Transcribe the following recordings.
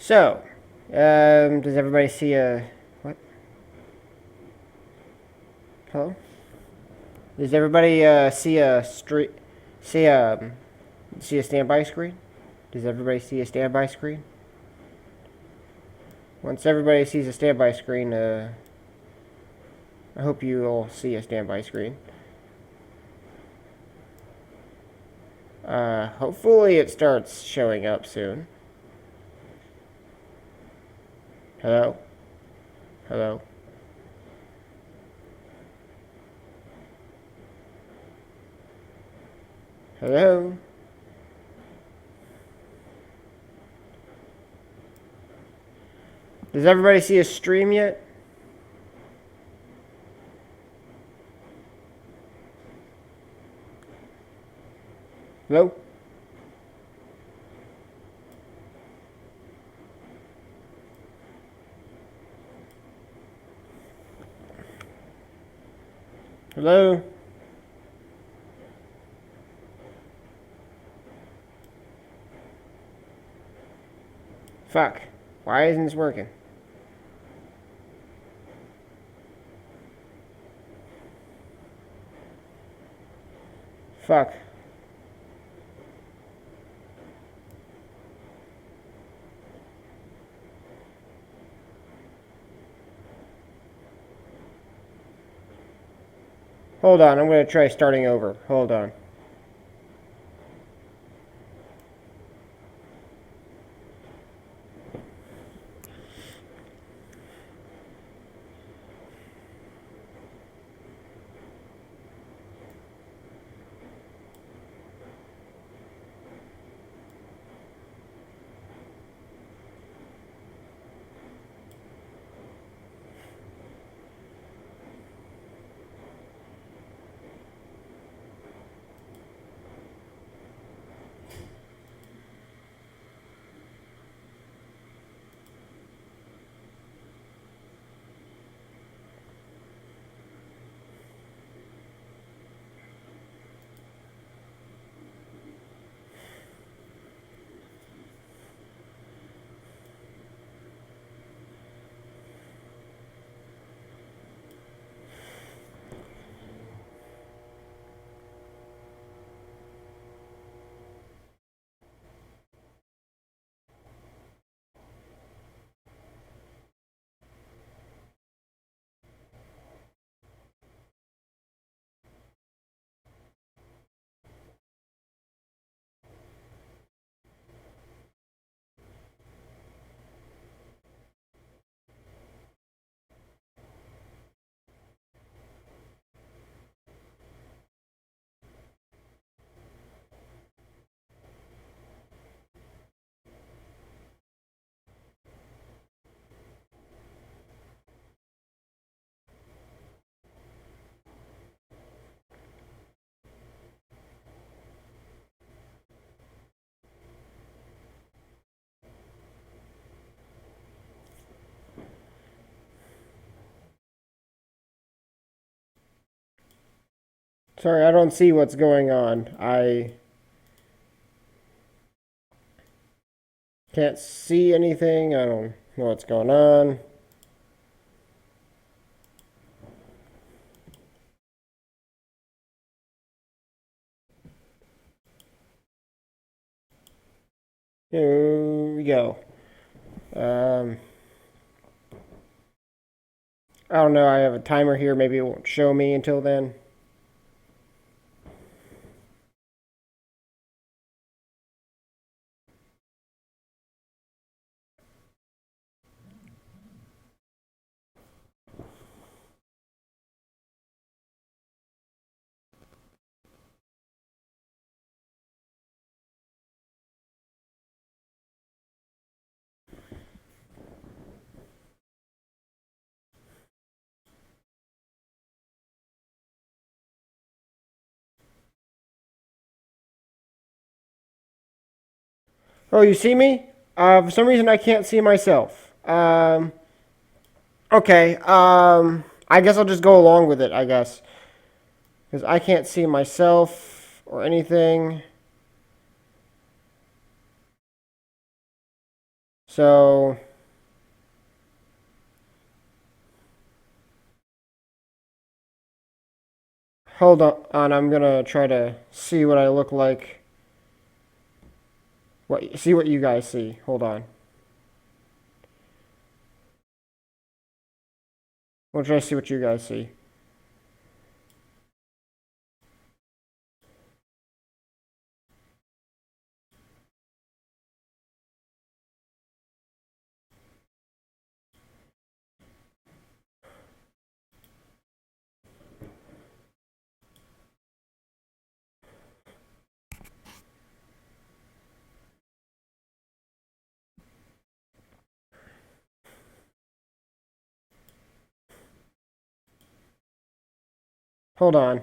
So, does everybody see a what? Hello? Does everybody see see a standby screen? Does everybody see a standby screen? Once everybody sees a standby screen, I hope you all see a standby screen. Hopefully it starts showing up soon. Hello? Hello? Hello? Does everybody see a stream yet? Hello? Hello? Fuck. Why isn't this working? Fuck. Hold on, I'm gonna try starting over. Hold on. Sorry, I don't see what's going on. I can't see anything. I don't know what's going on. Here we go. Um, I don't know. I have a timer here. Maybe it won't show me until then. Oh, you see me? For some reason, I can't see myself. Okay. I guess I'll just go along with it, I guess. Because I can't see myself or anything. So hold on, I'm gonna try to see what I look like. See what you guys see. Hold on. We'll try to see what you guys see. Hold on.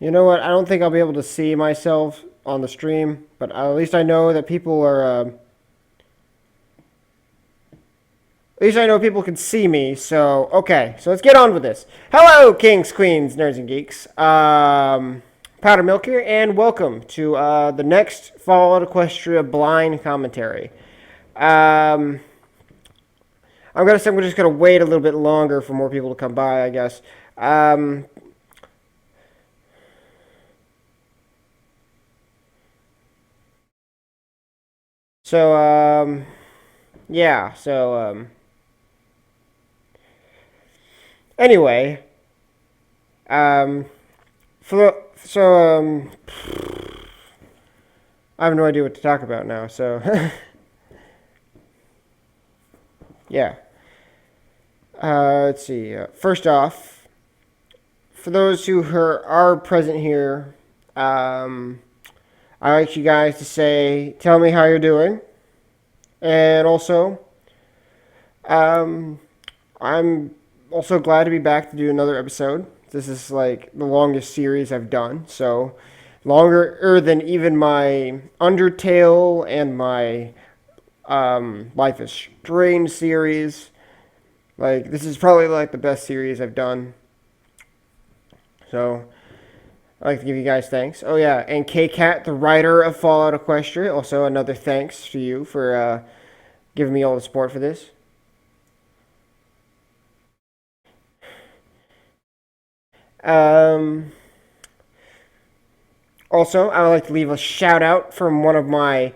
You know what? I don't think I'll be able to see myself on the stream, but at least I know that people are. At least I know people can see me. So okay, so let's get on with this. Hello, kings, queens, nerds, and geeks. Powder Milk here, and welcome to the next Fallout Equestria blind commentary. I'm just gonna wait a little bit longer for more people to come by, I guess. So, yeah, so, anyway, um, I have no idea what to talk about now, so, yeah. Let's see, first off, for those who are present here, I like you guys to tell me how you're doing. And also, I'm also glad to be back to do another episode. This is like the longest series I've done, so longer than even my Undertale and my Life is Strange series. Like, this is probably like the best series I've done. So, I'd like to give you guys thanks. Oh yeah, and K-Cat, the writer of Fallout Equestria, also another thanks to you for giving me all the support for this. Also, I would like to leave a shout out from one of my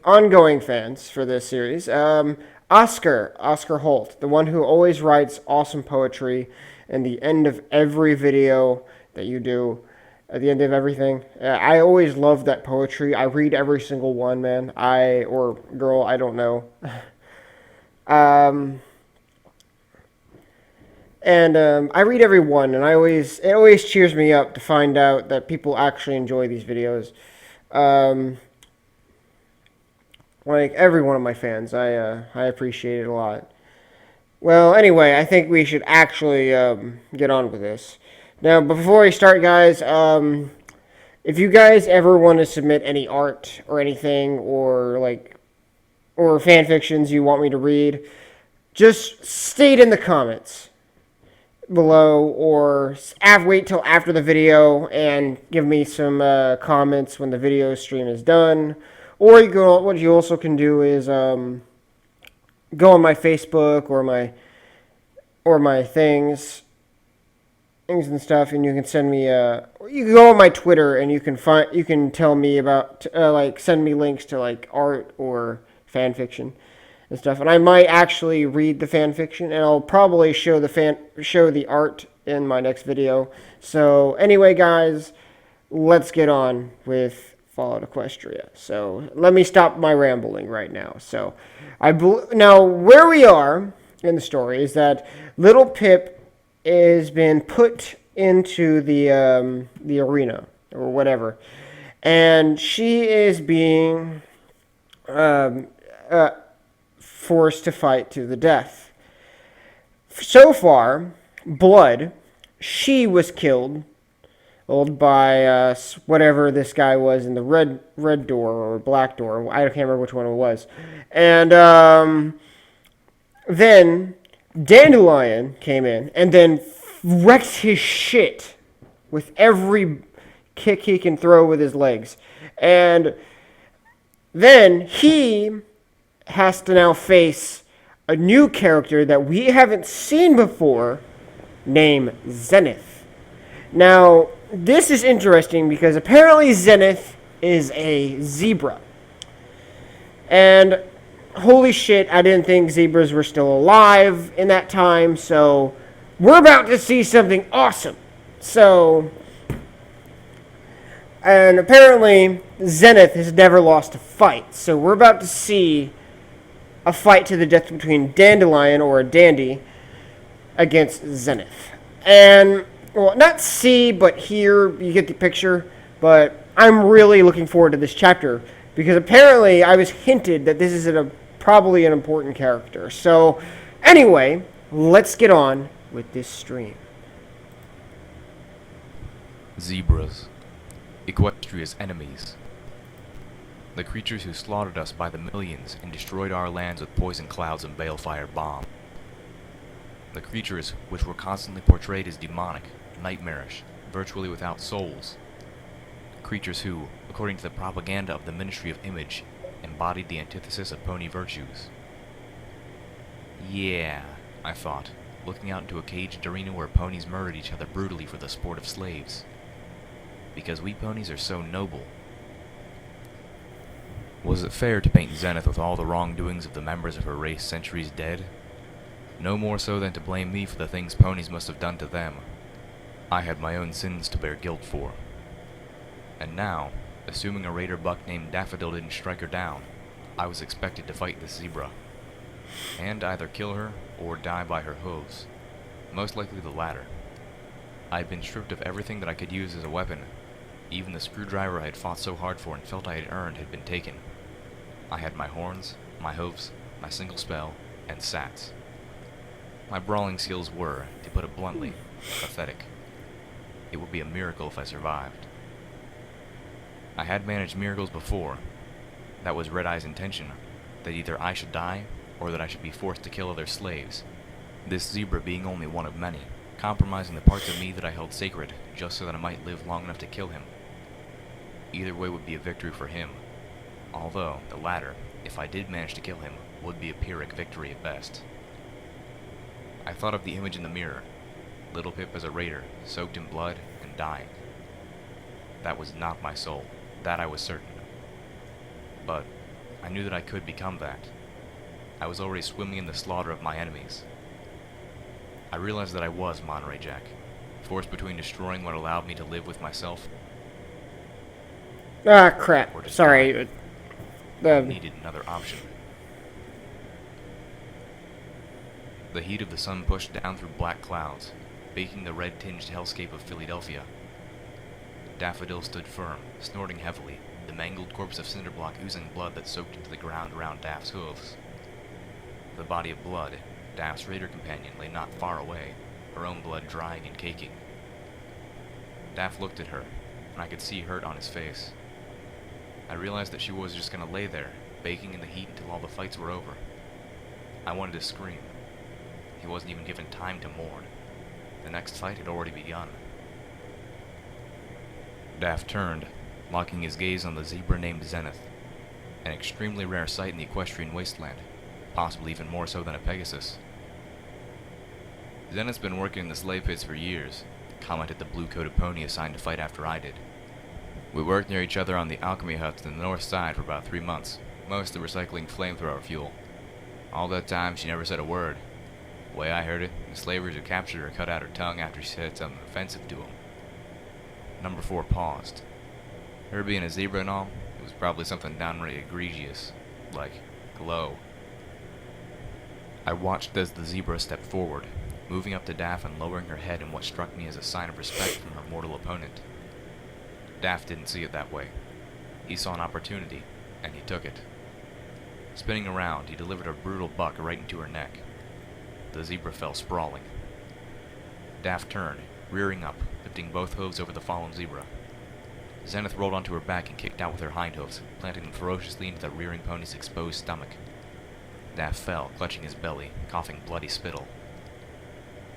ongoing fans for this series, Oscar Holt, the one who always writes awesome poetry in the end of every video that you do, at the end of everything. I always love that poetry. I read every single one, man. Or girl, I don't know. And I read every one, and it always cheers me up to find out that people actually enjoy these videos. Like every one of my fans, I appreciate it a lot. Well, anyway, I think we should actually get on with this. Now, before I start, guys, if you guys ever want to submit any art or anything, or fan fictions you want me to read, just state in the comments below, or wait till after the video and give me some comments when the video stream is done. Or what you also can do is go on my Facebook or my things and stuff, and you can send me you can go on my Twitter and you can tell me about send me links to like art or fan fiction and stuff, and I might actually read the fan fiction, and I'll probably show the art in my next video. So anyway, guys, let's get on with Fallout Equestria. So let me stop my rambling right now. So now where we are in the story is that little Pip has been put into the arena, or whatever. And she is being um, uh, forced to fight to the death. So far, Blood, she was killed by whatever this guy was in the red door or black door. I can't remember which one it was. And then Dandelion came in and then wrecked his shit with every kick he can throw with his legs. And then he has to now face a new character that we haven't seen before named Zenith. Now, this is interesting because apparently Zenith is a zebra. And holy shit, I didn't think zebras were still alive in that time, so we're about to see something awesome. So, and apparently Zenith has never lost a fight, so we're about to see a fight to the death between Dandelion, or a dandy, against Zenith. And, well, not see, but hear, you get the picture, but I'm really looking forward to this chapter, because apparently I was hinted that this is probably an important character. So, anyway, let's get on with this stream. Zebras. Equestria's enemies. The creatures who slaughtered us by the millions and destroyed our lands with poison clouds and balefire bomb. The creatures which were constantly portrayed as demonic, nightmarish, virtually without souls. Creatures who, according to the propaganda of the Ministry of Image, embodied the antithesis of pony virtues. Yeah, I thought, looking out into a caged arena where ponies murdered each other brutally for the sport of slaves. Because we ponies are so noble. Was it fair to paint Zenith with all the wrongdoings of the members of her race centuries dead? No more so than to blame me for the things ponies must have done to them. I had my own sins to bear guilt for. And now, assuming a raider buck named Daffodil didn't strike her down, I was expected to fight this zebra. And either kill her, or die by her hooves. Most likely the latter. I had been stripped of everything that I could use as a weapon. Even the screwdriver I had fought so hard for and felt I had earned had been taken. I had my horns, my hooves, my single spell, and sats. My brawling skills were, to put it bluntly, pathetic. It would be a miracle if I survived. I had managed miracles before. That was Red Eye's intention, that either I should die, or that I should be forced to kill other slaves. This zebra being only one of many, compromising the parts of me that I held sacred, just so that I might live long enough to kill him. Either way would be a victory for him, although the latter, if I did manage to kill him, would be a Pyrrhic victory at best. I thought of the image in the mirror, Little Pip as a raider, soaked in blood and dying. That was not my soul, that I was certain. But I knew that I could become that. I was already swimming in the slaughter of my enemies. I realized that I was Monterey Jack, forced between destroying what allowed me to live with myself. Ah, crap. Sorry. I needed another option. The heat of the sun pushed down through black clouds, baking the red-tinged hellscape of Philadelphia. Daffodil stood firm, snorting heavily, the mangled corpse of Cinderblock oozing blood that soaked into the ground around Daff's hooves. The body of Blood, Daff's raider companion, lay not far away, her own blood drying and caking. Daff looked at her, and I could see hurt on his face. I realized that she was just going to lay there, baking in the heat until all the fights were over. I wanted to scream. He wasn't even given time to mourn. The next fight had already begun. Daff turned, locking his gaze on the zebra named Zenith, an extremely rare sight in the equestrian wasteland, possibly even more so than a Pegasus. Zenith's been working in the slave pits for years, commented the blue-coated pony assigned to fight after I did. We worked near each other on the alchemy huts in the north side for about 3 months, mostly recycling flamethrower fuel. All that time, she never said a word. The way I heard it, the slavers who captured her cut out her tongue after she said something offensive to them. Number 4 paused. Her being a zebra and all, it was probably something downright egregious, like glow. I watched as the zebra stepped forward, moving up to Daff and lowering her head in what struck me as a sign of respect from her mortal opponent. Daft didn't see it that way. He saw an opportunity, and he took it. Spinning around, he delivered a brutal buck right into her neck. The zebra fell sprawling. Daft turned, rearing up, lifting both hooves over the fallen zebra. Zenith rolled onto her back and kicked out with her hind hooves, planting them ferociously into the rearing pony's exposed stomach. Daft fell, clutching his belly, coughing bloody spittle.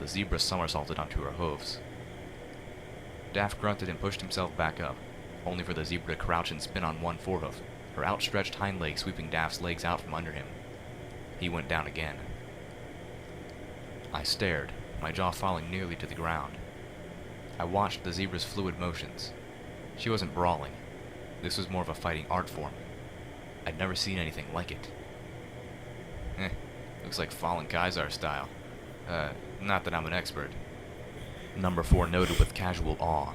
The zebra somersaulted onto her hooves. Daft grunted and pushed himself back up, only for the zebra to crouch and spin on one forehoof, her outstretched hind leg sweeping Daft's legs out from under him. He went down again. I stared, my jaw falling nearly to the ground. I watched the zebra's fluid motions. She wasn't brawling. This was more of a fighting art form. I'd never seen anything like it. Looks like Fallen Kaisar style. Not that I'm an expert. Number 4 noted with casual awe.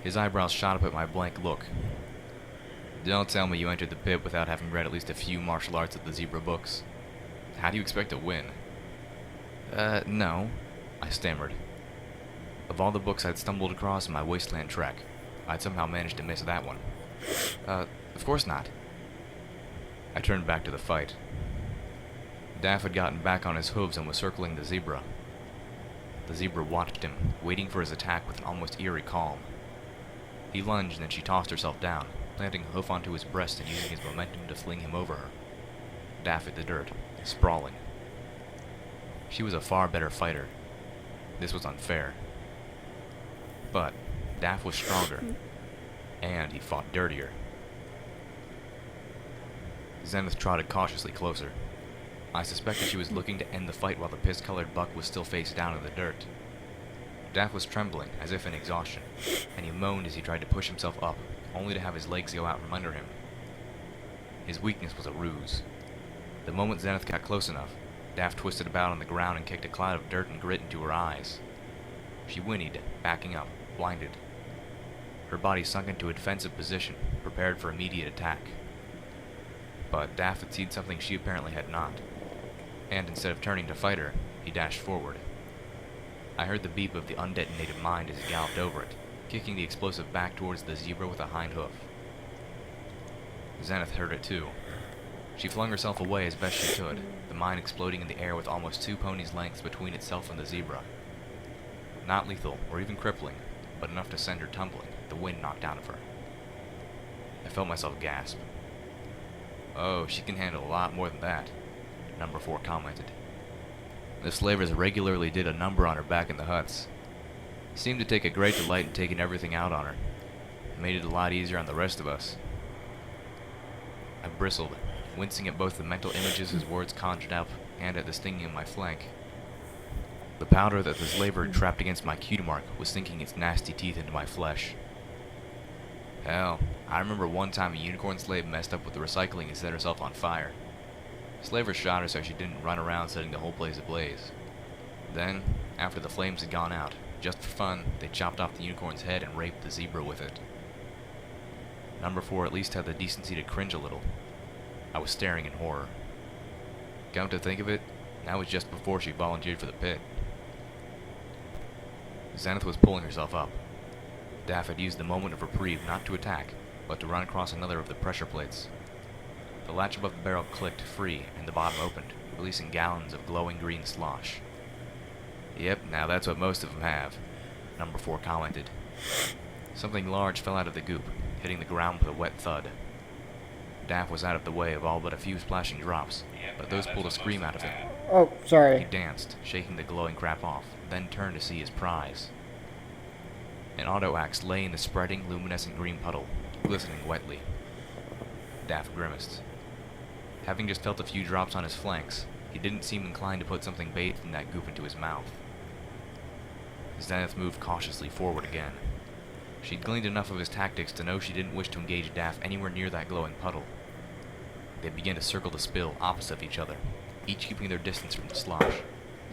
His eyebrows shot up at my blank look. Don't tell me you entered the pit without having read at least a few martial arts of the zebra books. How do you expect to win? No, I stammered. Of all the books I'd stumbled across in my wasteland trek, I'd somehow managed to miss that one. Of course not. I turned back to the fight. Daff had gotten back on his hooves and was circling the zebra. The zebra watched him, waiting for his attack with an almost eerie calm. He lunged and then she tossed herself down, planting a hoof onto his breast and using his momentum to fling him over her. Daff hit the dirt, sprawling. She was a far better fighter. This was unfair. But Daff was stronger, and he fought dirtier. Zenith trotted cautiously closer. I suspected she was looking to end the fight while the piss-colored buck was still face down in the dirt. Daff was trembling, as if in exhaustion, and he moaned as he tried to push himself up, only to have his legs go out from under him. His weakness was a ruse. The moment Zenith got close enough, Daff twisted about on the ground and kicked a cloud of dirt and grit into her eyes. She whinnied, backing up, blinded. Her body sunk into a defensive position, prepared for immediate attack. But Daff had seen something she apparently had not, and instead of turning to fight her, he dashed forward. I heard the beep of the undetonated mine as he galloped over it, kicking the explosive back towards the zebra with a hind hoof. Zenith heard it too. She flung herself away as best she could, the mine exploding in the air with almost 2 ponies' lengths between itself and the zebra. Not lethal, or even crippling, but enough to send her tumbling, the wind knocked out of her. I felt myself gasp. Oh, she can handle a lot more than that, Number 4 commented. The slavers regularly did a number on her back in the huts. Seemed to take a great delight in taking everything out on her. Made it a lot easier on the rest of us. I bristled, wincing at both the mental images his words conjured up and at the stinging in my flank. The powder that the slaver had trapped against my cue mark was sinking its nasty teeth into my flesh. Hell, I remember one time a unicorn slave messed up with the recycling and set herself on fire. Slavers shot her so she didn't run around setting the whole place ablaze. Then, after the flames had gone out, just for fun, they chopped off the unicorn's head and raped the zebra with it. Number 4 at least had the decency to cringe a little. I was staring in horror. Come to think of it, that was just before she volunteered for the pit. Zenith was pulling herself up. Daff had used the moment of reprieve not to attack, but to run across another of the pressure plates. The latch above the barrel clicked free, and the bottom opened, releasing gallons of glowing green slosh. Yep, now that's what most of them have, Number 4 commented. Something large fell out of the goop, hitting the ground with a wet thud. Daff was out of the way of all but a few splashing drops, but those pulled a scream out of him. Oh, sorry. He danced, shaking the glowing crap off, then turned to see his prize. An auto axe lay in the spreading, luminescent green puddle, glistening wetly. Daff grimaced. Having just felt a few drops on his flanks, he didn't seem inclined to put something bathed in that goop into his mouth. Zenith moved cautiously forward again. She'd gleaned enough of his tactics to know she didn't wish to engage Daff anywhere near that glowing puddle. They began to circle the spill opposite of each other, each keeping their distance from the slosh,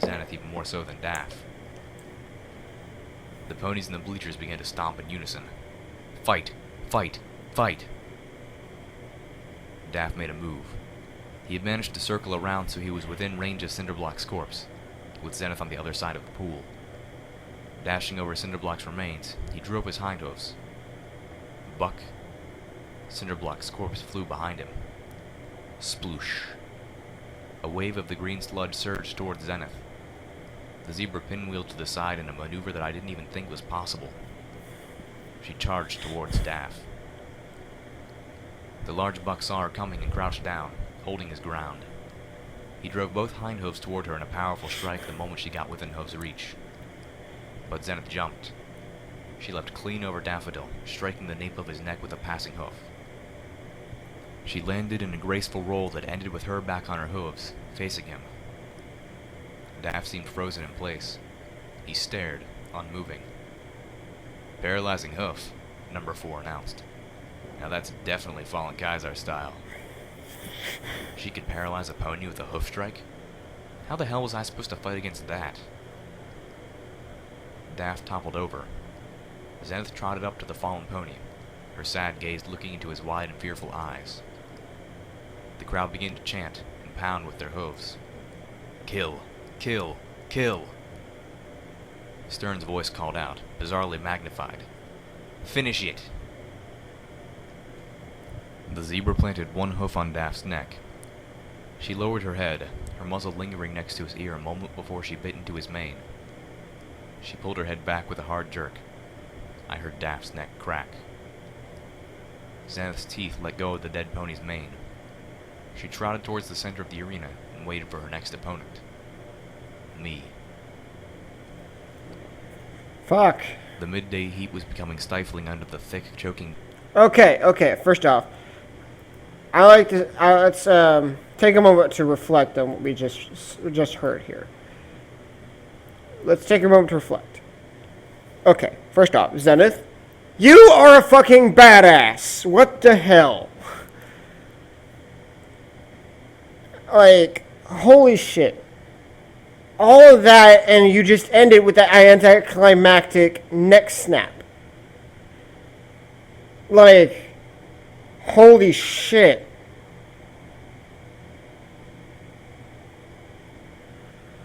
Zenith even more so than Daff. The ponies in the bleachers began to stomp in unison. Fight! Fight! Fight! Daff made a move. He had managed to circle around so he was within range of Cinderblock's corpse, with Zenith on the other side of the pool. Dashing over Cinderblock's remains, he drew up his hind hooves. buck, Cinderblock's corpse flew behind him. Sploosh. A wave of the green sludge surged towards Zenith. The zebra pinwheeled to the side in a maneuver that I didn't even think was possible. She charged towards Daff. The large buck saw her coming and crouched down, holding his ground. He drove both hindhooves toward her in a powerful strike the moment she got within Hoof's reach. But Zenith jumped. She leapt clean over Daffodil, striking the nape of his neck with a passing hoof. She landed in a graceful roll that ended with her back on her hooves, facing him. Daff seemed frozen in place. He stared, unmoving. Paralyzing hoof, number 4 announced. Now that's definitely Fallen Kaiser style. She could paralyze a pony with a hoof strike? How the hell was I supposed to fight against that? Daff toppled over. Zenith trotted up to the fallen pony, her sad gaze looking into his wide and fearful eyes. The crowd began to chant and pound with their hooves. Kill! Kill! Kill! Stern's voice called out, bizarrely magnified. Finish it! The zebra planted one hoof on Daff's neck. She lowered her head, her muzzle lingering next to his ear a moment before she bit into his mane. She pulled her head back with a hard jerk. I heard Daff's neck crack. Zenith's teeth let go of the dead pony's mane. She trotted towards the center of the arena and waited for her next opponent. Me. Fuck. The midday heat was becoming stifling under the thick, choking... Okay, first off, I like to, let's take a moment to reflect on what we just heard here. Let's take a moment to reflect. Okay, first off, Zenith, you are a fucking badass. What the hell? Like, holy shit. All of that, and you just ended with that anticlimactic neck snap. Like, holy shit.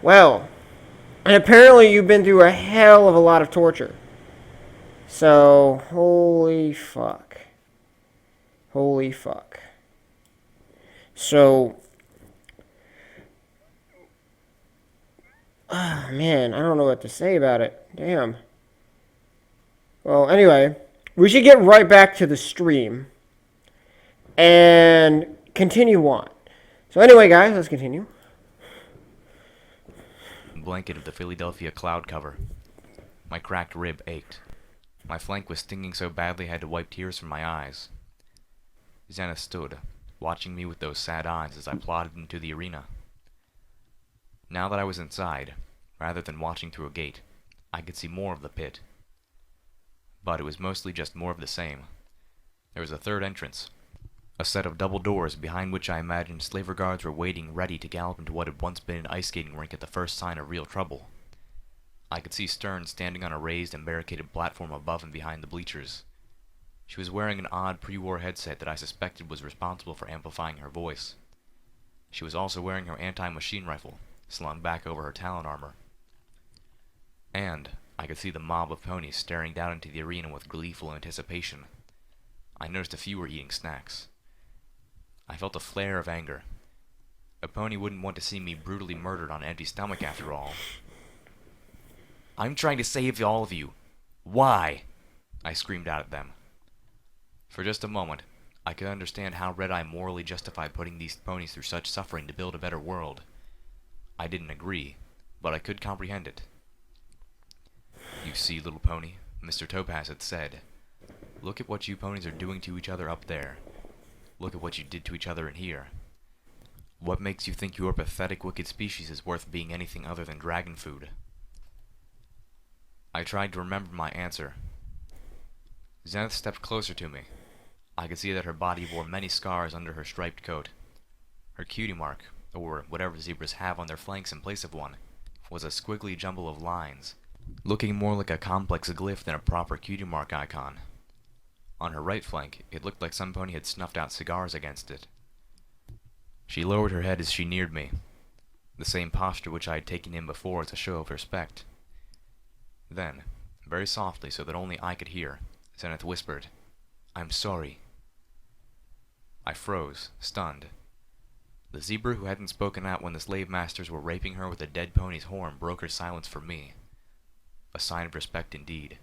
Well, and apparently you've been through a hell of a lot of torture. So, holy fuck. Holy fuck. So, man, I don't know what to say about it. Damn. Well, anyway, we should get right back to the stream and continue on. So anyway, guys, let's continue. Blanket of the Philadelphia cloud cover. My cracked rib ached. My flank was stinging so badly I had to wipe tears from my eyes. Zenith stood, watching me with those sad eyes as I plodded into the arena. Now that I was inside, rather than watching through a gate, I could see more of the pit. But it was mostly just more of the same. There was a third entrance, a set of double doors behind which I imagined slaver guards were waiting ready to gallop into what had once been an ice skating rink at the first sign of real trouble. I could see Stern standing on a raised and barricaded platform above and behind the bleachers. She was wearing an odd pre-war headset that I suspected was responsible for amplifying her voice. She was also wearing her anti-machine rifle, slung back over her talon armor. And I could see the mob of ponies staring down into the arena with gleeful anticipation. I noticed a few were eating snacks. I felt a flare of anger. A pony wouldn't want to see me brutally murdered on an empty stomach after all. I'm trying to save all of you. Why? I screamed out at them. For just a moment, I could understand how Red Eye morally justified putting these ponies through such suffering to build a better world. I didn't agree, but I could comprehend it. You see, little pony, Mr. Topaz had said, look at what you ponies are doing to each other up there. Look at what you did to each other in here. What makes you think your pathetic, wicked species is worth being anything other than dragon food? I tried to remember my answer. Zenith stepped closer to me. I could see that her body bore many scars under her striped coat. Her cutie mark, or whatever zebras have on their flanks in place of one, was a squiggly jumble of lines, looking more like a complex glyph than a proper cutie mark icon. On her right flank, it looked like some pony had snuffed out cigars against it. She lowered her head as she neared me, the same posture which I had taken in before as a show of respect. Then, very softly so that only I could hear, Zenith whispered, I'm sorry. I froze, stunned. The zebra who hadn't spoken out when the slave masters were raping her with a dead pony's horn broke her silence for me. A sign of respect indeed.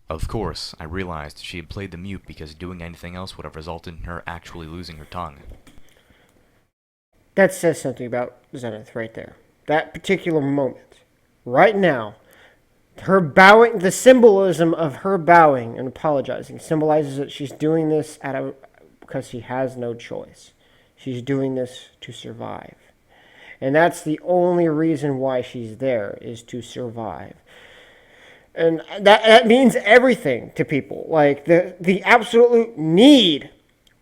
Of course, I realized she had played the mute because doing anything else would have resulted in her actually losing her tongue. That says something about Zenith right there. That particular moment. Right now. Her bowing, the symbolism of her bowing and apologizing symbolizes that she's doing this because she has no choice. She's doing this to survive. And that's the only reason why she's there, is to survive. And that means everything to people. Like, the absolute need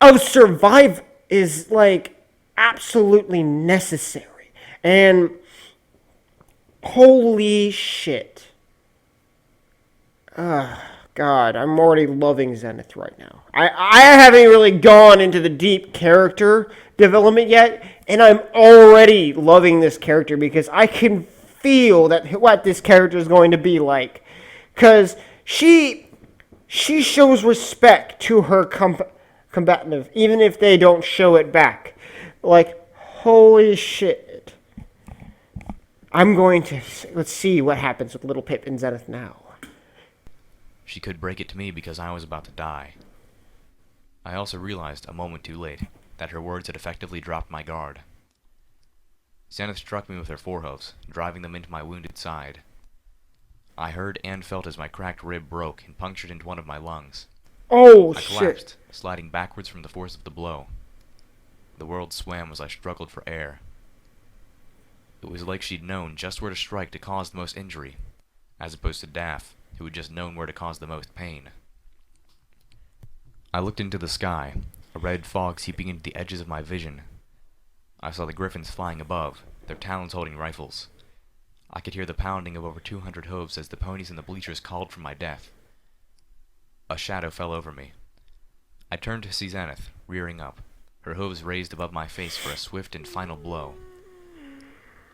of survive is, like, absolutely necessary. And holy shit. God, I'm already loving Zenith right now. I haven't really gone into the deep character development yet, and I'm already loving this character because I can feel that what this character is going to be like. Because she shows respect to her combative, even if they don't show it back. Like, holy shit. Let's see what happens with Little Pip and Zenith now. She could break it to me because I was about to die. I also realized, a moment too late, that her words had effectively dropped my guard. Zenith struck me with her forehoofs, driving them into my wounded side. I heard and felt as my cracked rib broke and punctured into one of my lungs. Oh, I shit. collapsed, sliding backwards from the force of the blow. The world swam as I struggled for air. It was like she'd known just where to strike to cause the most injury, as opposed to Daff, who had just known where to cause the most pain. I looked into the sky, a red fog seeping into the edges of my vision. I saw the griffins flying above, their talons holding rifles. I could hear the pounding of over 200 hooves as the ponies in the bleachers called for my death. A shadow fell over me. I turned to see Zenith, rearing up, her hooves raised above my face for a swift and final blow.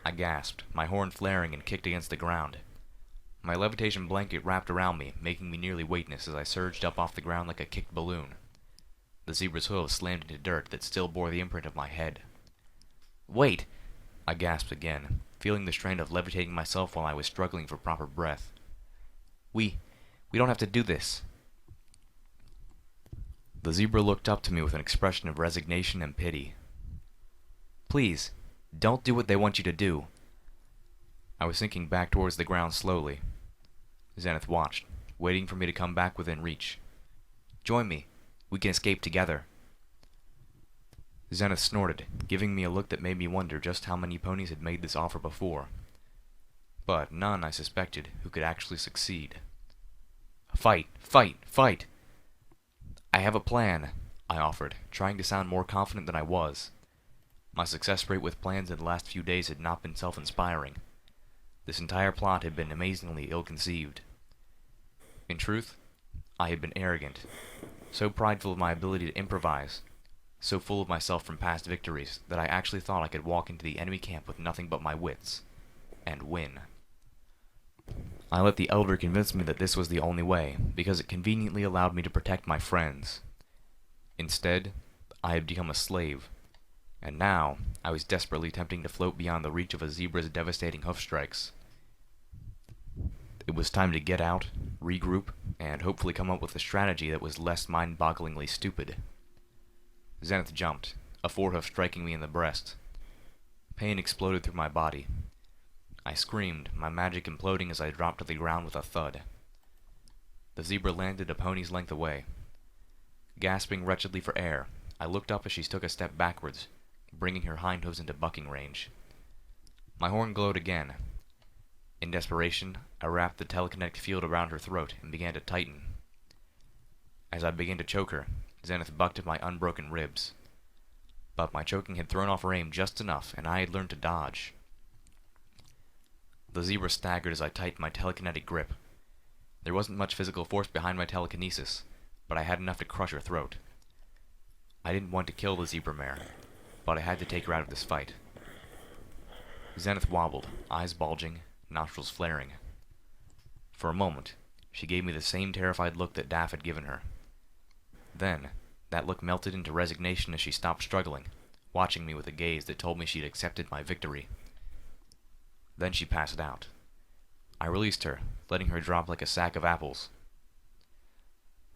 I gasped, my horn flaring, and kicked against the ground. My levitation blanket wrapped around me, making me nearly weightless as I surged up off the ground like a kicked balloon. The zebra's hooves slammed into dirt that still bore the imprint of my head. "Wait!" I gasped again, feeling the strain of levitating myself while I was struggling for proper breath. We don't have to do this." The zebra looked up to me with an expression of resignation and pity. "Please, don't do what they want you to do." I was sinking back towards the ground slowly. Zenith watched, waiting for me to come back within reach. "Join me. We can escape together." Zenith snorted, giving me a look that made me wonder just how many ponies had made this offer before. But none, I suspected, who could actually succeed. "Fight! Fight! Fight!" "I have a plan," I offered, trying to sound more confident than I was. My success rate with plans in the last few days had not been self-inspiring. This entire plot had been amazingly ill-conceived. In truth, I had been arrogant, so prideful of my ability to improvise, so full of myself from past victories, that I actually thought I could walk into the enemy camp with nothing but my wits, and win. I let the elder convince me that this was the only way, because it conveniently allowed me to protect my friends. Instead, I had become a slave, and now I was desperately attempting to float beyond the reach of a zebra's devastating hoof strikes. It was time to get out, regroup, and hopefully come up with a strategy that was less mind-bogglingly stupid. Zenith jumped, a forehoof striking me in the breast. Pain exploded through my body. I screamed, my magic imploding as I dropped to the ground with a thud. The zebra landed a pony's length away. Gasping wretchedly for air, I looked up as she took a step backwards, bringing her hind hooves into bucking range. My horn glowed again. In desperation, I wrapped the telekinetic field around her throat and began to tighten. As I began to choke her, Zenith bucked at my unbroken ribs. But my choking had thrown off her aim just enough, and I had learned to dodge. The zebra staggered as I tightened my telekinetic grip. There wasn't much physical force behind my telekinesis, but I had enough to crush her throat. I didn't want to kill the zebra mare, but I had to take her out of this fight. Zenith wobbled, eyes bulging, nostrils flaring. For a moment, She gave me the same terrified look that Daff had given her. Then, that look melted into resignation as she stopped struggling, watching me with a gaze that told me she'd accepted my victory. Then she passed out. I released her, letting her drop like a sack of apples.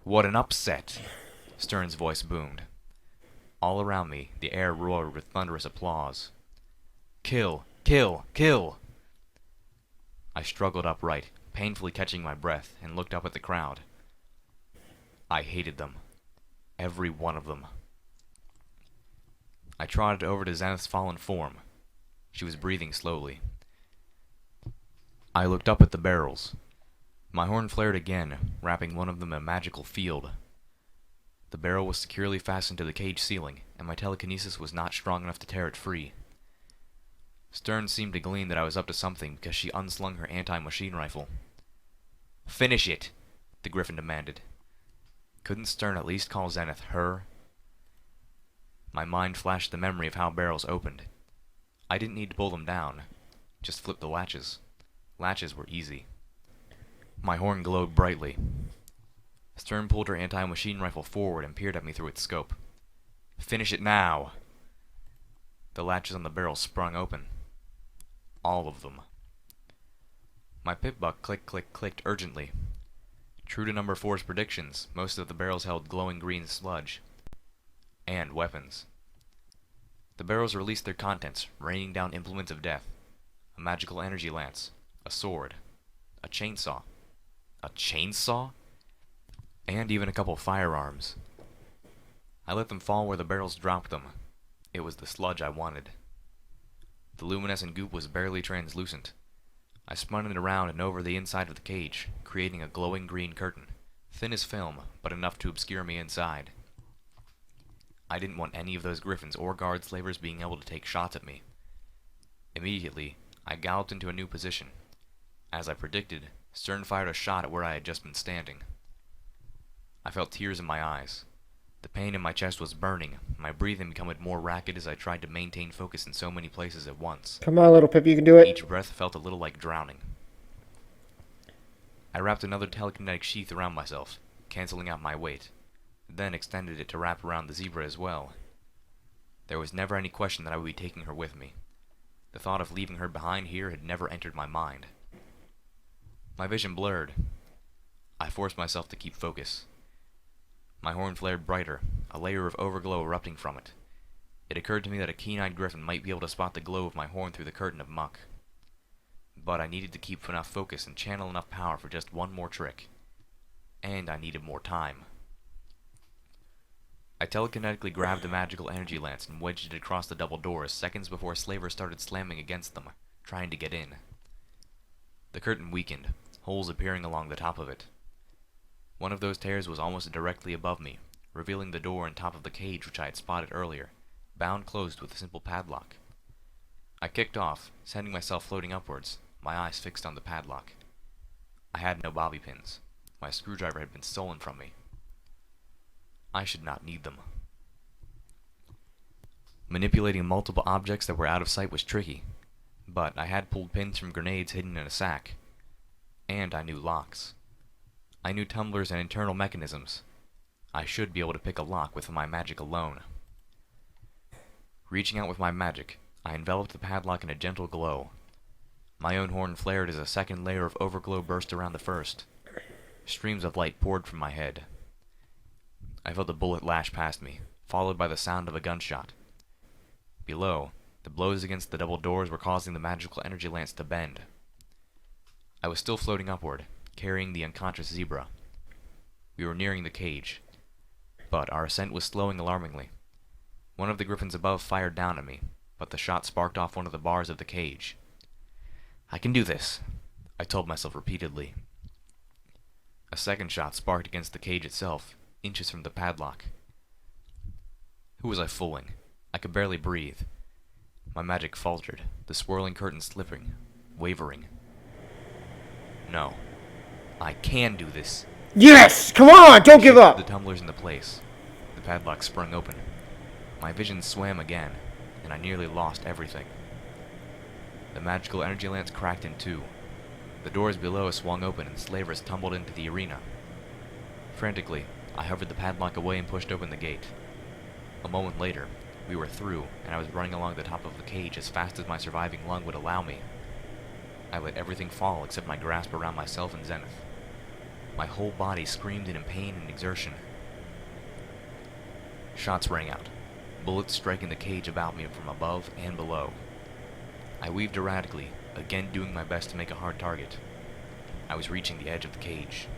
"What an upset!" Stern's voice boomed. All around me, the air roared with thunderous applause. "Kill! Kill! Kill!" I struggled upright, painfully catching my breath, and looked up at the crowd. I hated them. Every one of them. I trotted over to Zenith's fallen form. She was breathing slowly. I looked up at the barrels. My horn flared again, wrapping one of them in a magical field. The barrel was securely fastened to the cage ceiling, and my telekinesis was not strong enough to tear it free. Stern seemed to glean that I was up to something because she unslung her anti-machine rifle. "Finish it," the Griffin demanded. Couldn't Stern at least call Zenith her? My mind flashed the memory of how barrels opened. I didn't need to pull them down. Just flip the latches. Latches were easy. My horn glowed brightly. Stern pulled her anti-machine rifle forward and peered at me through its scope. "Finish it now." The latches on the barrel sprung open. All of them. My pip-buck clicked urgently. True to number 4's predictions, most of the barrels held glowing green sludge. And weapons. The barrels released their contents, raining down implements of death. A magical energy lance. A sword. A chainsaw. A chainsaw? And even a couple firearms. I let them fall where the barrels dropped them. It was the sludge I wanted. The luminescent goop was barely translucent. I spun it around and over the inside of the cage, creating a glowing green curtain, thin as film, but enough to obscure me inside. I didn't want any of those griffins or guard slavers being able to take shots at me. Immediately, I galloped into a new position. As I predicted, Stern fired a shot at where I had just been standing. I felt tears in my eyes. The pain in my chest was burning, my breathing becoming more rapid as I tried to maintain focus in so many places at once. Come on, little Pip, you can do it. Each breath felt a little like drowning. I wrapped another telekinetic sheath around myself, canceling out my weight, then extended it to wrap around the zebra as well. There was never any question that I would be taking her with me. The thought of leaving her behind here had never entered my mind. My vision blurred. I forced myself to keep focus. My horn flared brighter, a layer of overglow erupting from it. It occurred to me that a keen-eyed griffin might be able to spot the glow of my horn through the curtain of muck. But I needed to keep enough focus and channel enough power for just one more trick. And I needed more time. I telekinetically grabbed the magical energy lance and wedged it across the double doors seconds before slavers started slamming against them, trying to get in. The curtain weakened, holes appearing along the top of it. One of those tears was almost directly above me, revealing the door on top of the cage which I had spotted earlier, bound closed with a simple padlock. I kicked off, sending myself floating upwards, my eyes fixed on the padlock. I had no bobby pins. My screwdriver had been stolen from me. I should not need them. Manipulating multiple objects that were out of sight was tricky, but I had pulled pins from grenades hidden in a sack. And I knew locks. I knew tumblers and internal mechanisms. I should be able to pick a lock with my magic alone. Reaching out with my magic, I enveloped the padlock in a gentle glow. My own horn flared as a second layer of overglow burst around the first. Streams of light poured from my head. I felt a bullet lash past me, followed by the sound of a gunshot. Below, the blows against the double doors were causing the magical energy lance to bend. I was still floating upward, carrying the unconscious zebra. We were nearing the cage, but our ascent was slowing alarmingly. One of the griffins above fired down at me, but the shot sparked off one of the bars of the cage. "I can do this," I told myself repeatedly. A second shot sparked against the cage itself, inches from the padlock. Who was I fooling? I could barely breathe. My magic faltered, the swirling curtain slipping, wavering. No. I can do this. Yes! Come on! Don't give up! The tumblers into place. The padlock sprung open. My vision swam again, and I nearly lost everything. The magical energy lance cracked in two. The doors below swung open and slavers tumbled into the arena. Frantically, I hovered the padlock away and pushed open the gate. A moment later, we were through, and I was running along the top of the cage as fast as my surviving lung would allow me. I let everything fall except my grasp around myself and Zenith. My whole body screamed in pain and exertion. Shots rang out, bullets striking the cage about me from above and below. I weaved erratically, again doing my best to make a hard target. I was reaching the edge of the cage.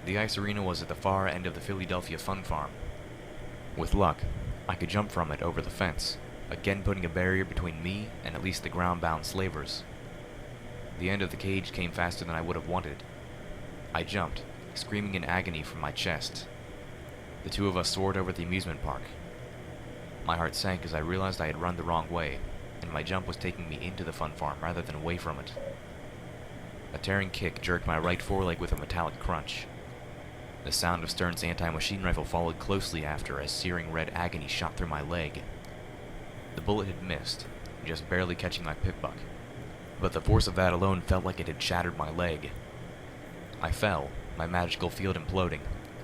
The ice arena was at the far end of the Philadelphia Fun Farm. With luck, I could jump from it over the fence, again putting a barrier between me and at least the ground-bound slavers. The end of the cage came faster than I would have wanted. I jumped, screaming in agony from my chest. The two of us soared over the amusement park. My heart sank as I realized I had run the wrong way, and my jump was taking me into the fun farm rather than away from it. A tearing kick jerked my right foreleg with a metallic crunch. The sound of Stern's anti-machine rifle followed closely after as searing red agony shot through my leg. The bullet had missed, just barely catching my pit buck, but the force of that alone felt like it had shattered my leg. I fell, my magical field imploding,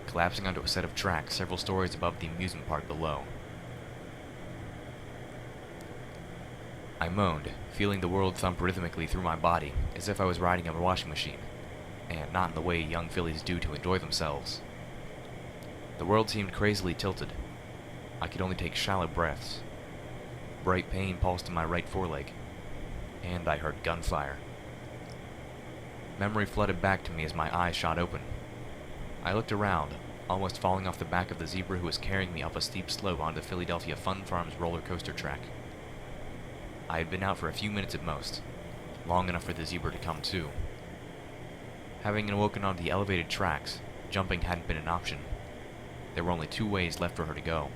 collapsing onto a set of tracks several stories above the amusement park below. I moaned, feeling the world thump rhythmically through my body, as if I was riding a washing machine, and not in the way young fillies do to enjoy themselves. The world seemed crazily tilted. I could only take shallow breaths. Bright pain pulsed in my right foreleg, and I heard gunfire. Memory flooded back to me as my eyes shot open. I looked around, almost falling off the back of the zebra who was carrying me up a steep slope onto the Philadelphia Fun Farm's roller coaster track. I had been out for a few minutes at most, long enough for the zebra to come to. Having awoken onto the elevated tracks, jumping hadn't been an option. There were only two ways left for her to go.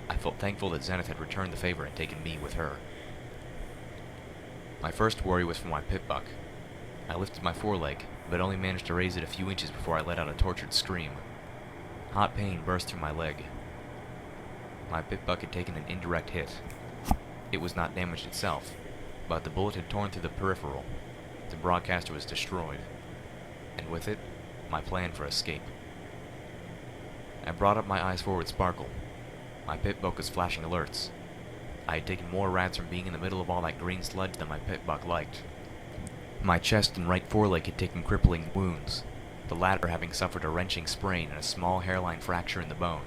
I felt thankful that Zenith had returned the favor and taken me with her. My first worry was for my pit buck. I lifted my foreleg, but only managed to raise it a few inches before I let out a tortured scream. Hot pain burst through my leg. My pit buck had taken an indirect hit. It was not damaged itself, but the bullet had torn through the peripheral. The broadcaster was destroyed, and with it, my plan for escape. I brought up my eyes forward sparkle. My pit buck was flashing alerts. I had taken more rats from being in the middle of all that green sludge than my pit buck liked. My chest and right foreleg had taken crippling wounds, the latter having suffered a wrenching sprain and a small hairline fracture in the bone.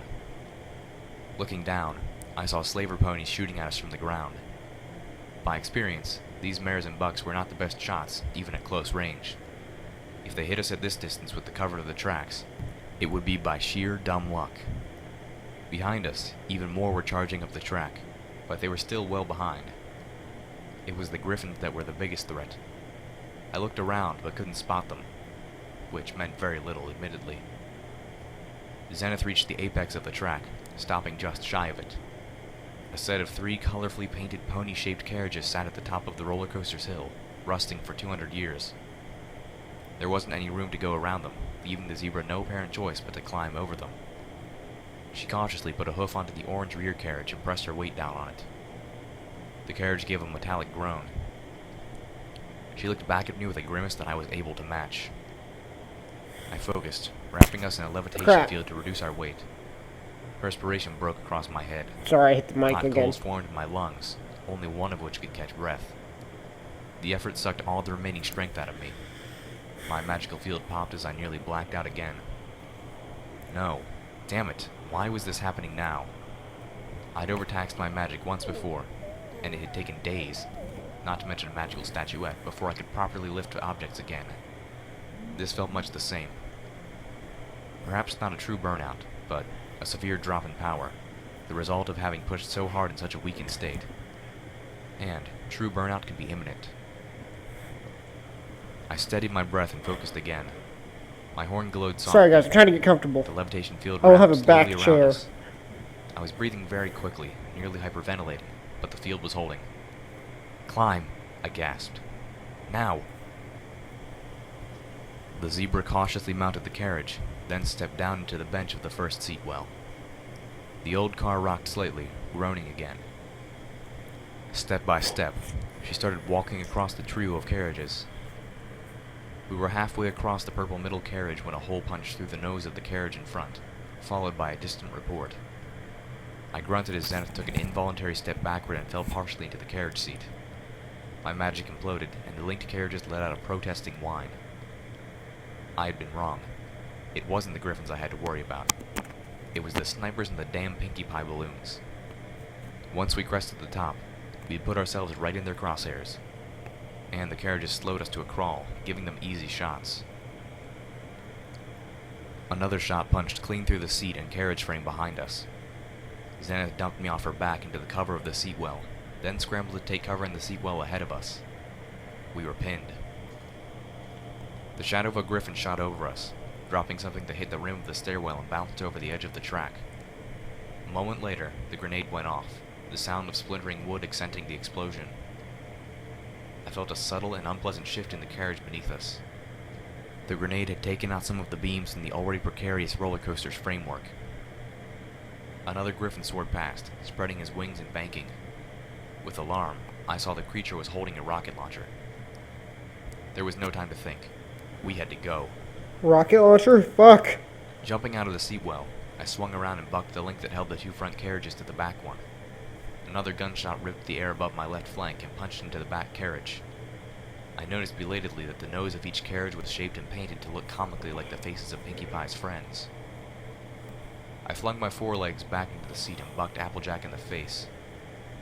Looking down, I saw slaver ponies shooting at us from the ground. By experience, these mares and bucks were not the best shots, even at close range. If they hit us at this distance with the cover of the tracks, it would be by sheer dumb luck. Behind us, even more were charging up the track, but they were still well behind. It was the griffins that were the biggest threat. I looked around but couldn't spot them, which meant very little, admittedly. Zenith reached the apex of the track, stopping just shy of it. A set of 3 colorfully painted pony-shaped carriages sat at the top of the roller coaster's hill, rusting for 200 years. There wasn't any room to go around them, leaving the zebra no apparent choice but to climb over them. She cautiously put a hoof onto the orange rear carriage and pressed her weight down on it. The carriage gave a metallic groan. She looked back at me with a grimace that I was able to match. I focused, wrapping us in a levitation field to reduce our weight. Perspiration broke across my head. Sorry, I hit the mic Hot again. coals formed in my lungs, only one of which could catch breath. The effort sucked all the remaining strength out of me. My magical field popped as I nearly blacked out again. No. Damn it. Why was this happening now? I'd overtaxed my magic once before, and it had taken days, not to mention a magical statuette, before I could properly lift objects again. This felt much the same. Perhaps not a true burnout, but a severe drop in power, the result of having pushed so hard in such a weakened state. And true burnout can be imminent. I steadied my breath and focused again. My horn glowed softly. Sorry guys, I'm trying to get comfortable. The levitation field I will have wrapped a back slowly chair. around us. I was breathing very quickly, nearly hyperventilating, but the field was holding. Climb, I gasped. Now! The zebra cautiously mounted the carriage, then stepped down into the bench of the first seat well. The old car rocked slightly, groaning again. Step by step, she started walking across the trio of carriages. We were halfway across the purple middle carriage when a hole punched through the nose of the carriage in front, followed by a distant report. I grunted as Zenith took an involuntary step backward and fell partially into the carriage seat. My magic imploded, and the linked carriages let out a protesting whine. I had been wrong. It wasn't the griffins I had to worry about. It was the snipers and the damn Pinkie Pie balloons. Once we crested the top, we put ourselves right in their crosshairs, and the carriages slowed us to a crawl, giving them easy shots. Another shot punched clean through the seat and carriage frame behind us. Zenith dumped me off her back into the cover of the seat well, then scrambled to take cover in the seat well ahead of us. We were pinned. The shadow of a griffin shot over us, dropping something that hit the rim of the stairwell and bounced over the edge of the track. A moment later, the grenade went off, the sound of splintering wood accenting the explosion. I felt a subtle and unpleasant shift in the carriage beneath us. The grenade had taken out some of the beams in the already precarious roller coaster's framework. Another griffin soared past, spreading his wings and banking. With alarm, I saw the creature was holding a rocket launcher. There was no time to think. We had to go. Rocket launcher? Fuck. Jumping out of the seat well, I swung around and bucked the link that held the two front carriages to the back one. Another gunshot ripped the air above my left flank and punched into the back carriage. I noticed belatedly that the nose of each carriage was shaped and painted to look comically like the faces of Pinkie Pie's friends. I flung my forelegs back into the seat and bucked Applejack in the face.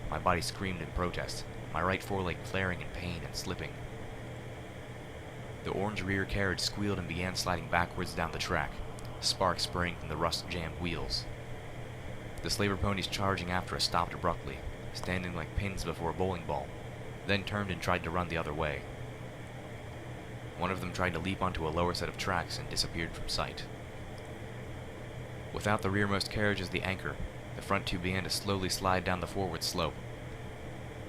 My body screamed in protest, my right foreleg flaring in pain and slipping. The orange rear carriage squealed and began sliding backwards down the track, sparks spraying from the rust-jammed wheels. The slaver ponies charging after us stopped abruptly, standing like pins before a bowling ball, then turned and tried to run the other way. One of them tried to leap onto a lower set of tracks and disappeared from sight. Without the rearmost carriage as the anchor, the front two began to slowly slide down the forward slope.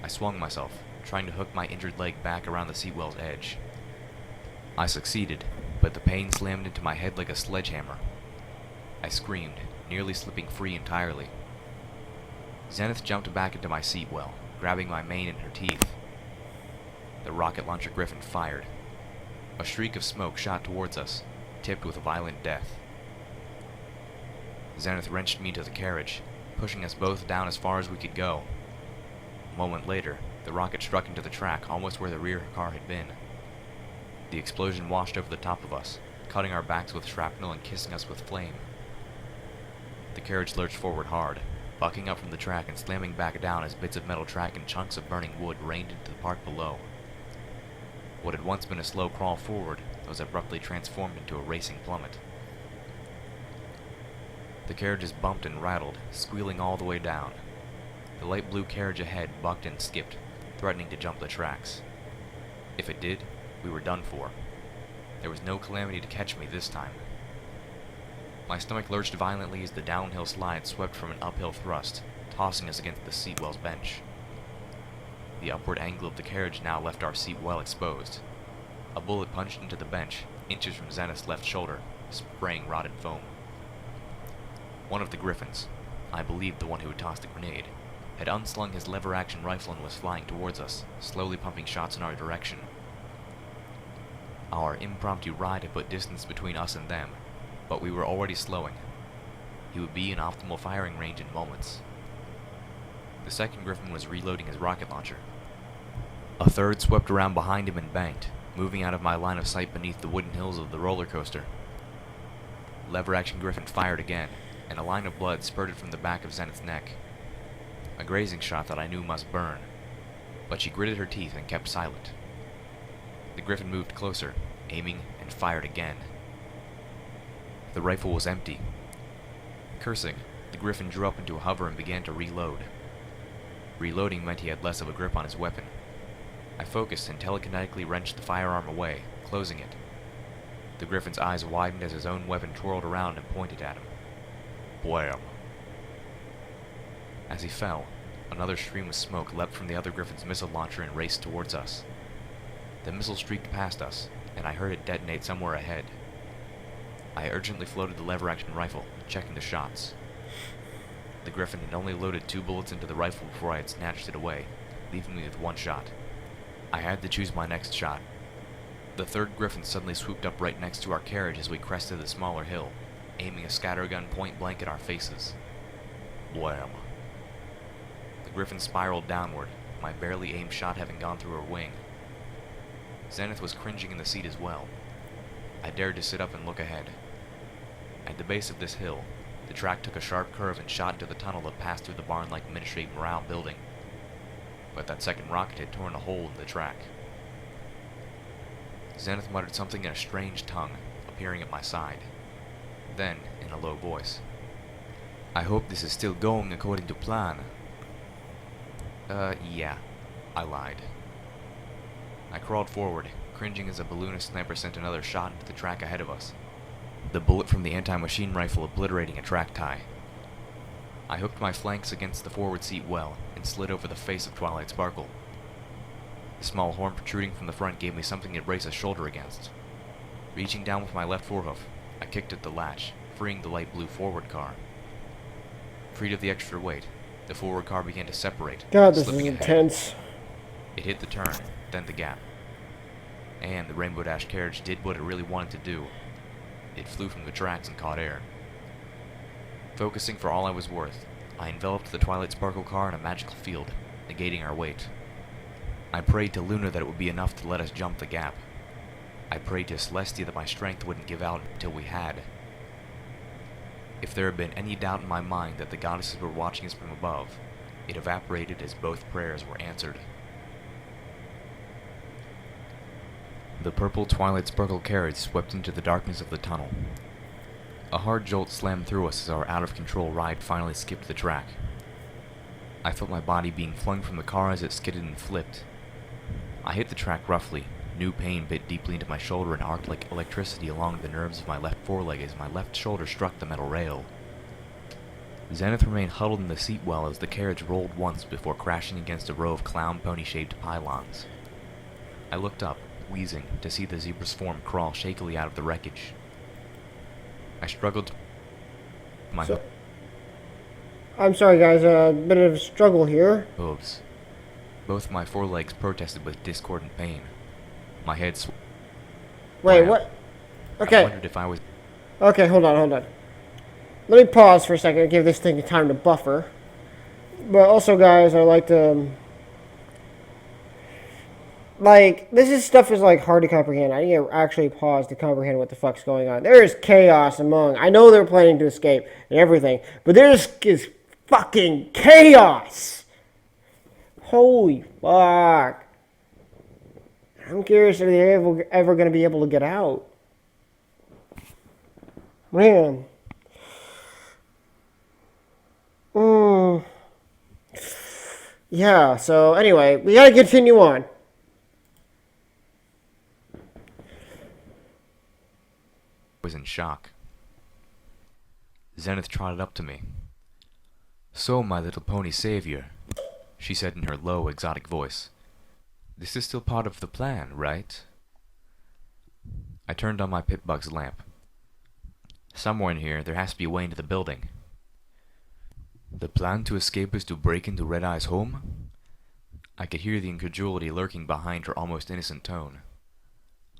I swung myself, trying to hook my injured leg back around the seat well's edge. I succeeded, but the pain slammed into my head like a sledgehammer. I screamed, nearly slipping free entirely. Zenith jumped back into my seat well, grabbing my mane in her teeth. The rocket launcher griffin fired. A shriek of smoke shot towards us, tipped with a violent death. Zenith wrenched me to the carriage, pushing us both down as far as we could go. A moment later, the rocket struck into the track almost where the rear car had been. The explosion washed over the top of us, cutting our backs with shrapnel and kissing us with flame. The carriage lurched forward hard, bucking up from the track and slamming back down as bits of metal track and chunks of burning wood rained into the park below. What had once been a slow crawl forward was abruptly transformed into a racing plummet. The carriages bumped and rattled, squealing all the way down. The light blue carriage ahead bucked and skipped, threatening to jump the tracks. If it did, we were done for. There was no calamity to catch me this time. My stomach lurched violently as the downhill slide swept from an uphill thrust, tossing us against the seat well's bench. The upward angle of the carriage now left our seat well exposed. A bullet punched into the bench, inches from Zenith's left shoulder, spraying rotted foam. One of the griffins, I believe the one who had tossed the grenade, had unslung his lever-action rifle and was flying towards us, slowly pumping shots in our direction. Our impromptu ride had put distance between us and them, but we were already slowing. He would be in optimal firing range in moments. The second griffin was reloading his rocket launcher. A third swept around behind him and banked, moving out of my line of sight beneath the wooden hills of the roller coaster. Lever-action griffin fired again, and a line of blood spurted from the back of Zenith's neck. A grazing shot that I knew must burn, but she gritted her teeth and kept silent. The griffin moved closer, aiming, and fired again. The rifle was empty. Cursing, the griffin drew up into a hover and began to reload. Reloading meant he had less of a grip on his weapon. I focused and telekinetically wrenched the firearm away, closing it. The griffin's eyes widened as his own weapon twirled around and pointed at him. Blam! As he fell, another stream of smoke leapt from the other griffin's missile launcher and raced towards us. The missile streaked past us, and I heard it detonate somewhere ahead. I urgently floated the lever-action rifle, checking the shots. The griffin had only loaded 2 bullets into the rifle before I had snatched it away, leaving me with one shot. I had to choose my next shot. The third griffin suddenly swooped up right next to our carriage as we crested the smaller hill, aiming a scattergun point blank at our faces. Wham! The griffin spiraled downward, my barely aimed shot having gone through her wing. Zenith was cringing in the seat as well. I dared to sit up and look ahead. At the base of this hill, the track took a sharp curve and shot into the tunnel that passed through the barn-like miniature morale building. But that second rocket had torn a hole in the track. Zenith muttered something in a strange tongue, appearing at my side. Then, in a low voice, "I hope this is still going according to plan." Yeah, I lied. I crawled forward, cringing as a balloonist sniper sent another shot into the track ahead of us. The bullet from the anti-machine rifle obliterating a track tie. I hooked my flanks against the forward seat well, and slid over the face of Twilight Sparkle. The small horn protruding from the front gave me something to brace a shoulder against. Reaching down with my left forehoof, I kicked at the latch, freeing the light blue forward car. Freed of the extra weight, the forward car began to separate, God, this is slipping ahead. intense. It hit the turn, then the gap. And the Rainbow Dash carriage did what it really wanted to do. It flew from the tracks and caught air. Focusing for all I was worth, I enveloped the Twilight Sparkle car in a magical field, negating our weight. I prayed to Luna that it would be enough to let us jump the gap. I prayed to Celestia that my strength wouldn't give out until we had. If there had been any doubt in my mind that the goddesses were watching us from above, it evaporated as both prayers were answered. The purple Twilight Sparkle carriage swept into the darkness of the tunnel. A hard jolt slammed through us as our out-of-control ride finally skipped the track. I felt my body being flung from the car as it skidded and flipped. I hit the track roughly. New pain bit deeply into my shoulder and arced like electricity along the nerves of my left foreleg as my left shoulder struck the metal rail. Zenith remained huddled in the seat well as the carriage rolled once before crashing against a row of clown pony-shaped pylons. I looked up, wheezing, to see the zebra's form crawl shakily out of the wreckage. I struggled to I'm sorry, guys. A bit of struggle here. hooves. Both my forelegs protested with discordant pain. My head Wait, swam. what? I Okay. wondered if I was Okay, hold on. Let me pause for a second and give this thing time to buffer. But also, guys, I like to... Stuff is, hard to comprehend. I need to actually pause to comprehend what the fuck's going on. There is chaos among... I know they're planning to escape and everything, but there is fucking chaos! Holy fuck. I'm curious if they're ever going to be able to get out. Man. Yeah, so anyway, we gotta continue on. in shock. Zenith trotted up to me. "So, my little pony savior," she said in her low, exotic voice. "This is still part of the plan, right?" I turned on my Pip-Bug's lamp. Somewhere in here, there has to be a way into the building. "The plan to escape is to break into Red Eye's home?" I could hear the incredulity lurking behind her almost innocent tone.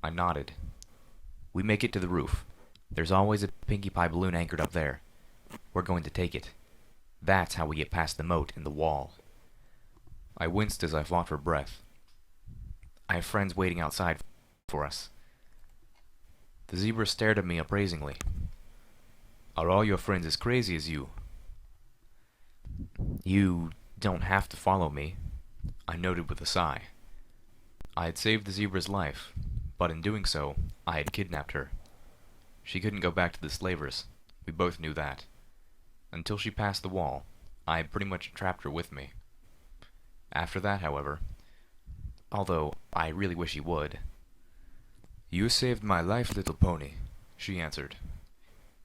I nodded. "We make it to the roof. There's always a Pinkie Pie balloon anchored up there. We're going to take it. That's how we get past the moat and the wall." I winced as I fought for breath. I have friends waiting outside for us. The zebra stared at me appraisingly. "Are all your friends as crazy as you?" "You don't have to follow me," I noted with a sigh. I had saved the zebra's life, but in doing so, I had kidnapped her. She couldn't go back to the slavers. We both knew that. Until she passed the wall, I had pretty much trapped her with me. After that, however, although I really wish he would. "You saved my life, little pony," she answered.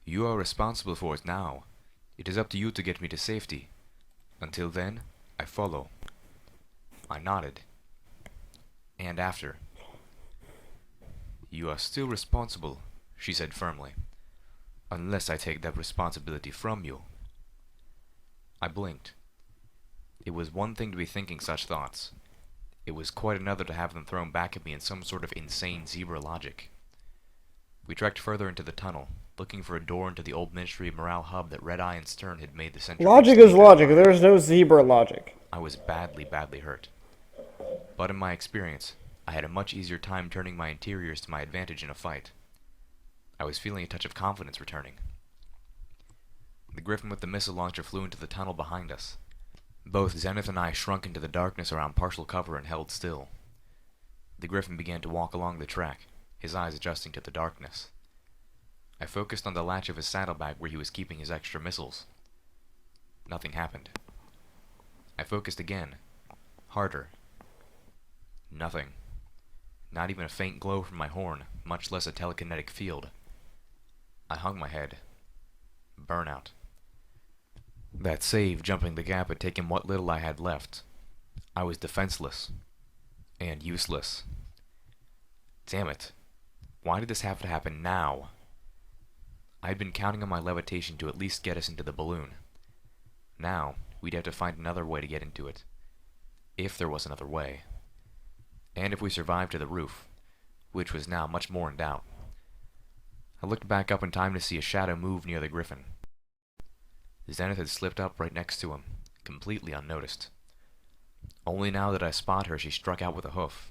"You are responsible for it now. It is up to you to get me to safety. Until then, I follow." I nodded. "And after?" "You are still responsible," she said firmly, "unless I take that responsibility from you." I blinked. It was one thing to be thinking such thoughts. It was quite another to have them thrown back at me in some sort of insane zebra logic. We trekked further into the tunnel, looking for a door into the old Ministry of Morale hub that Red Eye and Stern had made the central. Logic is logic. There's no zebra logic. I was badly hurt. But in my experience, I had a much easier time turning my interiors to my advantage in a fight. I was feeling a touch of confidence returning. The Griffin with the missile launcher flew into the tunnel behind us. Both Zenith and I shrunk into the darkness around partial cover and held still. The Griffin began to walk along the track, his eyes adjusting to the darkness. I focused on the latch of his saddlebag where he was keeping his extra missiles. Nothing happened. I focused again. Harder. Nothing. Not even a faint glow from my horn, much less a telekinetic field. I hung my head. Burnout. That save jumping the gap had taken what little I had left. I was defenseless. And useless. Damn it. Why did this have to happen now? I had been counting on my levitation to at least get us into the balloon. Now, we'd have to find another way to get into it. If there was another way. And if we survived to the roof, which was now much more in doubt. I looked back up in time to see a shadow move near the Griffin. Zenith had slipped up right next to him, completely unnoticed. Only now that I spot her, she struck out with a hoof.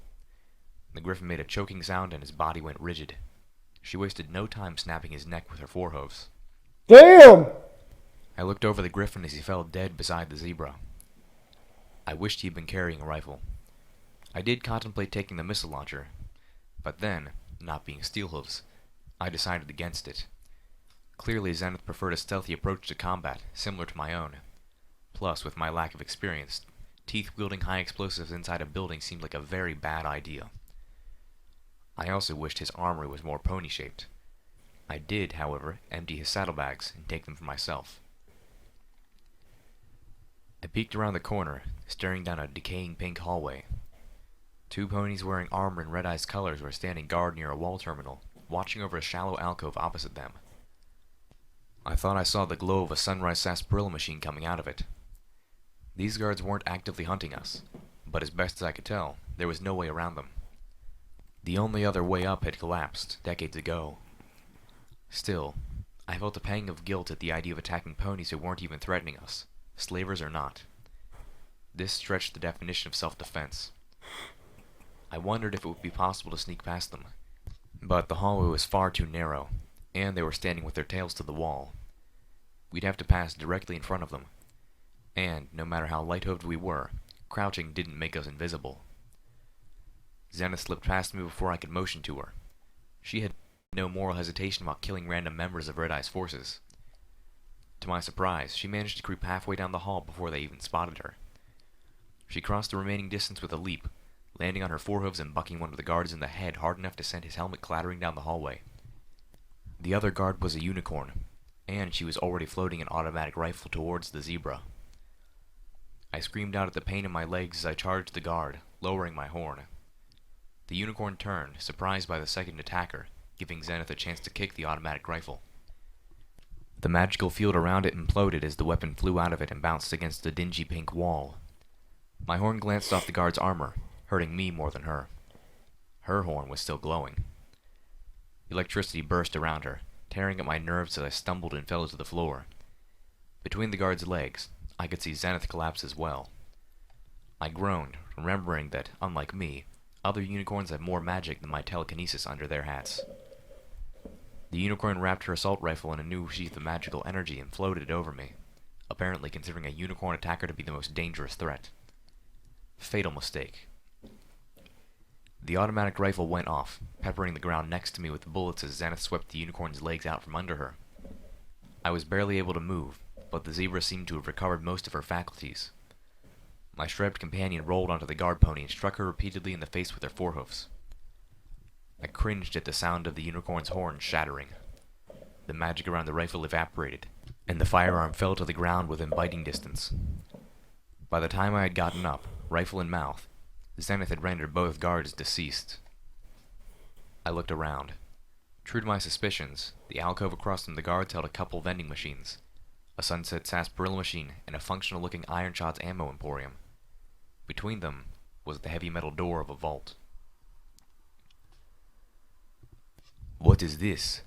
The Griffin made a choking sound and his body went rigid. She wasted no time snapping his neck with her forehooves. Damn! I looked over the Griffin as he fell dead beside the zebra. I wished he'd been carrying a rifle. I did contemplate taking the missile launcher, but then, not being Steelhooves, I decided against it. Clearly Zenith preferred a stealthy approach to combat, similar to my own. Plus, with my lack of experience, teeth-wielding high explosives inside a building seemed like a very bad idea. I also wished his armory was more pony-shaped. I did, however, empty his saddlebags and take them for myself. I peeked around the corner, staring down a decaying pink hallway. Two ponies wearing armor in Red Eye's colors were standing guard near a wall terminal, watching over a shallow alcove opposite them. I thought I saw the glow of a sunrise sarsaparilla machine coming out of it. These guards weren't actively hunting us, but as best as I could tell, there was no way around them. The only other way up had collapsed, decades ago. Still, I felt a pang of guilt at the idea of attacking ponies who weren't even threatening us, slavers or not. This stretched the definition of self-defense. I wondered if it would be possible to sneak past them, but the hallway was far too narrow, and they were standing with their tails to the wall. We'd have to pass directly in front of them, and no matter how light-hoofed we were, crouching didn't make us invisible. Zenith slipped past me before I could motion to her. She had no moral hesitation about killing random members of Red Eye's forces. To my surprise, she managed to creep halfway down the hall before they even spotted her. She crossed the remaining distance with a leap, landing on her forehooves and bucking one of the guards in the head hard enough to send his helmet clattering down the hallway. The other guard was a unicorn, and she was already floating an automatic rifle towards the zebra. I screamed out at the pain in my legs as I charged the guard, lowering my horn. The unicorn turned, surprised by the second attacker, giving Zenith a chance to kick the automatic rifle. The magical field around it imploded as the weapon flew out of it and bounced against the dingy pink wall. My horn glanced off the guard's armor, hurting me more than her. Her horn was still glowing. Electricity burst around her, tearing at my nerves as I stumbled and fell to the floor. Between the guard's legs, I could see Zenith collapse as well. I groaned, remembering that, unlike me, other unicorns have more magic than my telekinesis under their hats. The unicorn wrapped her assault rifle in a new sheath of magical energy and floated it over me, apparently considering a unicorn attacker to be the most dangerous threat. Fatal mistake. The automatic rifle went off, peppering the ground next to me with bullets as Zenith swept the unicorn's legs out from under her. I was barely able to move, but the zebra seemed to have recovered most of her faculties. My shredded companion rolled onto the guard pony and struck her repeatedly in the face with her forehoofs. I cringed at the sound of the unicorn's horn shattering. The magic around the rifle evaporated, and the firearm fell to the ground within biting distance. By the time I had gotten up, rifle in mouth, Zenith had rendered both guards deceased. I looked around. True to my suspicions, the alcove across from the guards held a couple vending machines. a sunset sarsaparilla machine, and a functional-looking iron shots ammo emporium. Between them was the heavy metal door of a vault. "What is this?"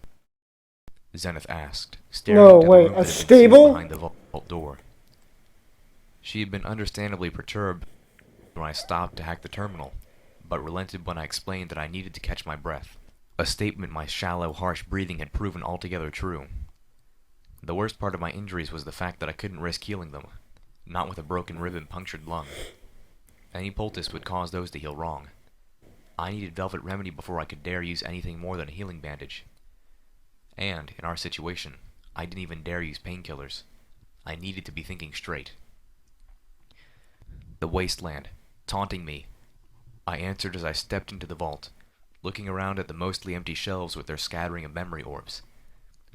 Zenith asked, staring No, into the wait, room a that had been sealed stable? behind the vault door. She had been understandably perturbed when I stopped to hack the terminal, but relented when I explained that I needed to catch my breath, a statement my shallow, harsh breathing had proven altogether true. The worst part of my injuries was the fact that I couldn't risk healing them, not with a broken rib and punctured lung. Any poultice would cause those to heal wrong. I needed Velvet Remedy before I could dare use anything more than a healing bandage. And, in our situation, I didn't even dare use painkillers. I needed to be thinking straight. "The wasteland, taunting me," I answered as I stepped into the vault, looking around at the mostly empty shelves with their scattering of memory orbs,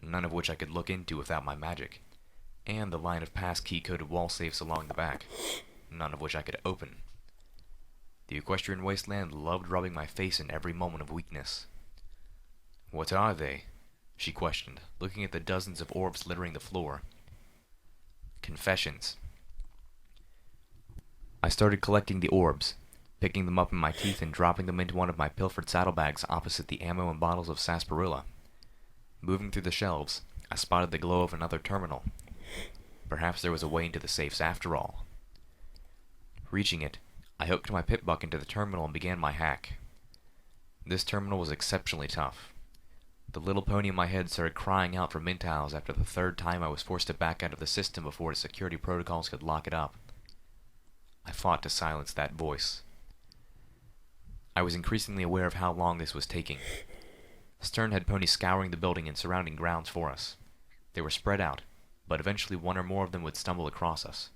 none of which I could look into without my magic, and the line of passkey-coded wall safes along the back, none of which I could open. The Equestrian wasteland loved rubbing my face in every moment of weakness. "What are they?" she questioned, looking at the dozens of orbs littering the floor. "Confessions." I started collecting the orbs, picking them up in my teeth and dropping them into one of my pilfered saddlebags opposite the ammo and bottles of sarsaparilla. Moving through the shelves, I spotted the glow of another terminal. Perhaps there was a way into the safes after all. Reaching it, I hooked my pip buck into the terminal and began my hack. This terminal was exceptionally tough. The little pony in my head started crying out for mintiles after the third time I was forced to back out of the system before its security protocols could lock it up. I fought to silence that voice. I was increasingly aware of how long this was taking. Stern had ponies scouring the building and surrounding grounds for us. They were spread out, but eventually one or more of them would stumble across us.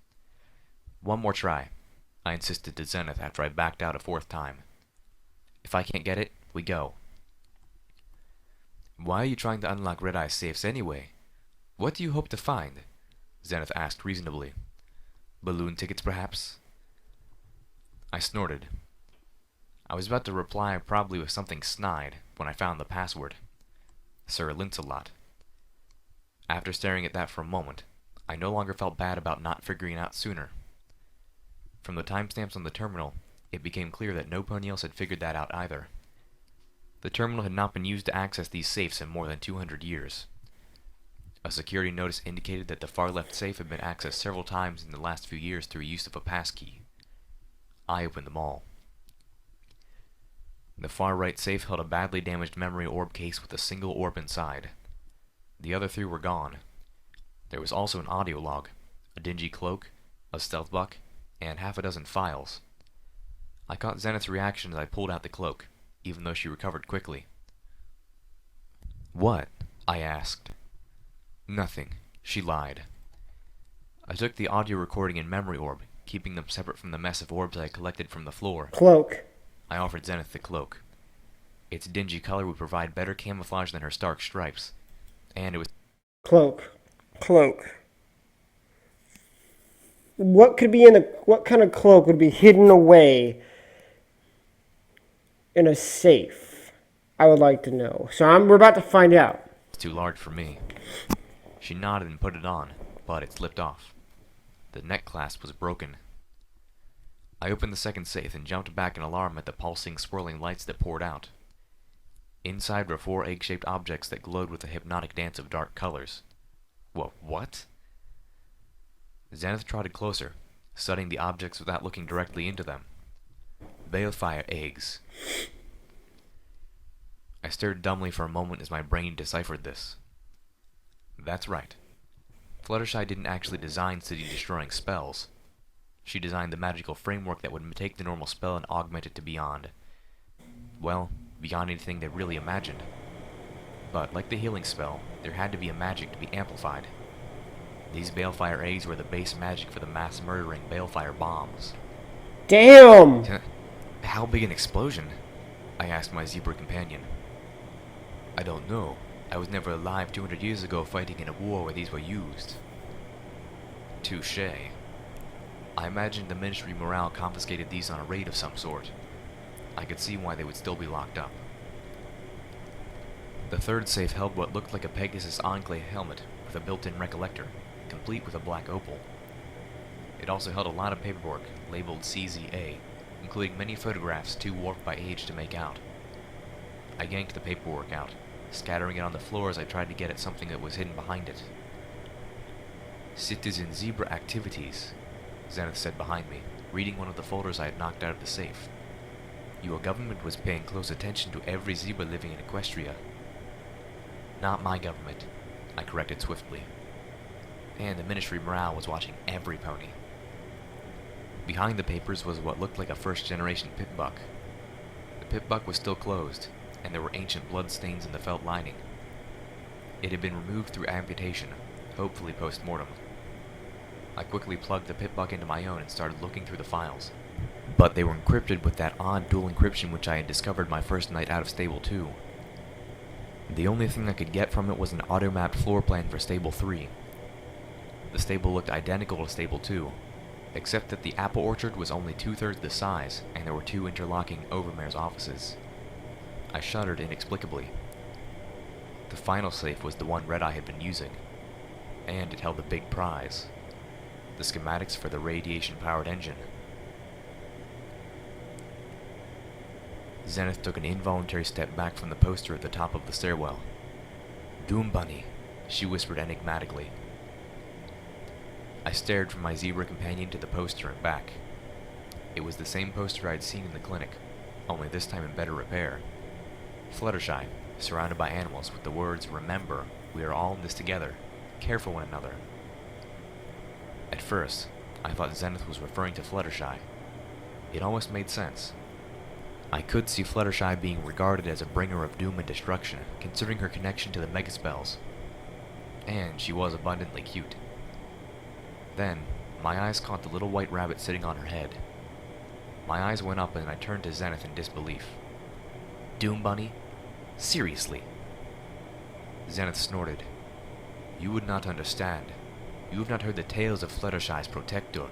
"One more try," I insisted to Zenith after I backed out a fourth time. "If I can't get it, we go." "Why are you trying to unlock Red Eye's safes anyway? What do you hope to find?" Zenith asked reasonably. "Balloon tickets, perhaps?" I snorted. I was about to reply probably with something snide when I found the password. Sir Linsalot. After staring at that for a moment, I no longer felt bad about not figuring it out sooner. From the timestamps on the terminal, it became clear that no pony else had figured that out either. The terminal had not been used to access these safes in more than 200 years. A security notice indicated that the far left safe had been accessed several times in the last few years through use of a passkey. I opened them all. The far right safe held a badly damaged memory orb case with a single orb inside. The other three were gone. There was also an audio log, a dingy cloak, a stealth buck, and half a dozen files. I caught Zenith's reaction as I pulled out the cloak, even though she recovered quickly. "What?" I asked. "Nothing," she lied. I took the audio recording and memory orb, keeping them separate from the mess of orbs I had collected from the floor. Cloak. I offered Zenith the cloak. Its dingy color would provide better camouflage than her stark stripes, and it was Cloak. Cloak. What could be in a... What kind of cloak would be hidden away in a safe? I would like to know. So we're about to find out. too large for me. She nodded and put it on, but it slipped off. The neck clasp was broken. I opened the second safe and jumped back in alarm at the pulsing, swirling lights that poured out. Inside were 4 egg-shaped objects that glowed with a hypnotic dance of dark colors. What? Zenith trotted closer, studying the objects without looking directly into them. Balefire eggs. I stared dumbly for a moment as my brain deciphered this. That's right. Fluttershy didn't actually design city-destroying spells. She designed the magical framework that would take the normal spell and augment it to beyond. Well, beyond anything they really imagined. But, like the healing spell, there had to be a magic to be amplified. These Balefire eggs were the base magic for the mass-murdering Balefire bombs. Damn! How big an explosion? I asked my zebra companion. I don't know. I was never alive 200 years ago fighting in a war where these were used. Touché. I imagined the Ministry Morale confiscated these on a raid of some sort. I could see why they would still be locked up. The third safe held what looked like a Pegasus Enclave helmet with a built-in recollector. complete with a black opal. It also held a lot of paperwork labeled CZA, including many photographs too warped by age to make out. I yanked the paperwork out, scattering it on the floor as I tried to get at something that was hidden behind it. Citizen Zebra Activities, Zenith said behind me, reading one of the folders I had knocked out of the safe. Your government was paying close attention to every zebra living in Equestria. Not my government, I corrected swiftly. And the Ministry morale was watching every pony. Behind the papers was what looked like a first-generation pit buck. The pit buck was still closed, and there were ancient blood stains in the felt lining. It had been removed through amputation, hopefully post-mortem. I quickly plugged the pit buck into my own and started looking through the files. But they were encrypted with that odd dual encryption which I had discovered my first night out of Stable 2. The only thing I could get from it was an auto-mapped floor plan for Stable 3. The stable looked identical to Stable 2, except that the apple orchard was only 2/3 the size, and there were 2 interlocking overmare's offices. I shuddered inexplicably. The final safe was the one Red Eye had been using, and it held the big prize, the schematics for the radiation-powered engine. Zenith took an involuntary step back from the poster at the top of the stairwell. "Doom Bunny," she whispered enigmatically. I stared from my zebra companion to the poster and back. It was the same poster I had seen in the clinic, only this time in better repair. Fluttershy, surrounded by animals with the words, "Remember, we are all in this together. Care for one another." At first, I thought Zenith was referring to Fluttershy. It almost made sense. I could see Fluttershy being regarded as a bringer of doom and destruction, considering her connection to the megaspells. And she was abundantly cute. Then, my eyes caught the little white rabbit sitting on her head. My eyes went up and I turned to Zenith in disbelief. "Doom Bunny? Seriously?" Zenith snorted. "You would not understand. You have not heard the tales of Fluttershy's protector."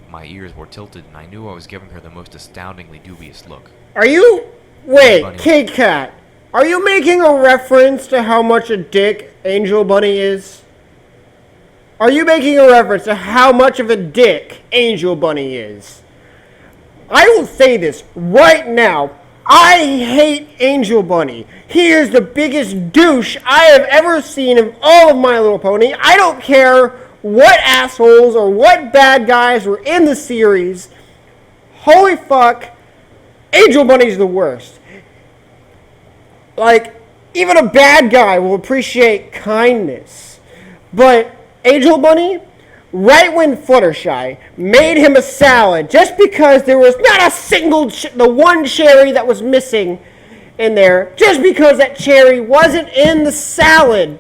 My ears were tilted and I knew I was giving her the most astoundingly dubious look. Are you... Wait, Bunny. Kid Cat. Are you making a reference to how much a dick Angel Bunny is? Are you making a reference to how much of a dick Angel Bunny is? I will say this right now. I hate Angel Bunny. He is the biggest douche I have ever seen in all of My Little Pony. I don't care what assholes or what bad guys were in the series. Holy fuck. Angel Bunny's the worst. Like, even a bad guy will appreciate kindness. But Angel Bunny, right when Fluttershy made him a salad, just because there was not a single, the one cherry that was missing in there, just because that cherry wasn't in the salad,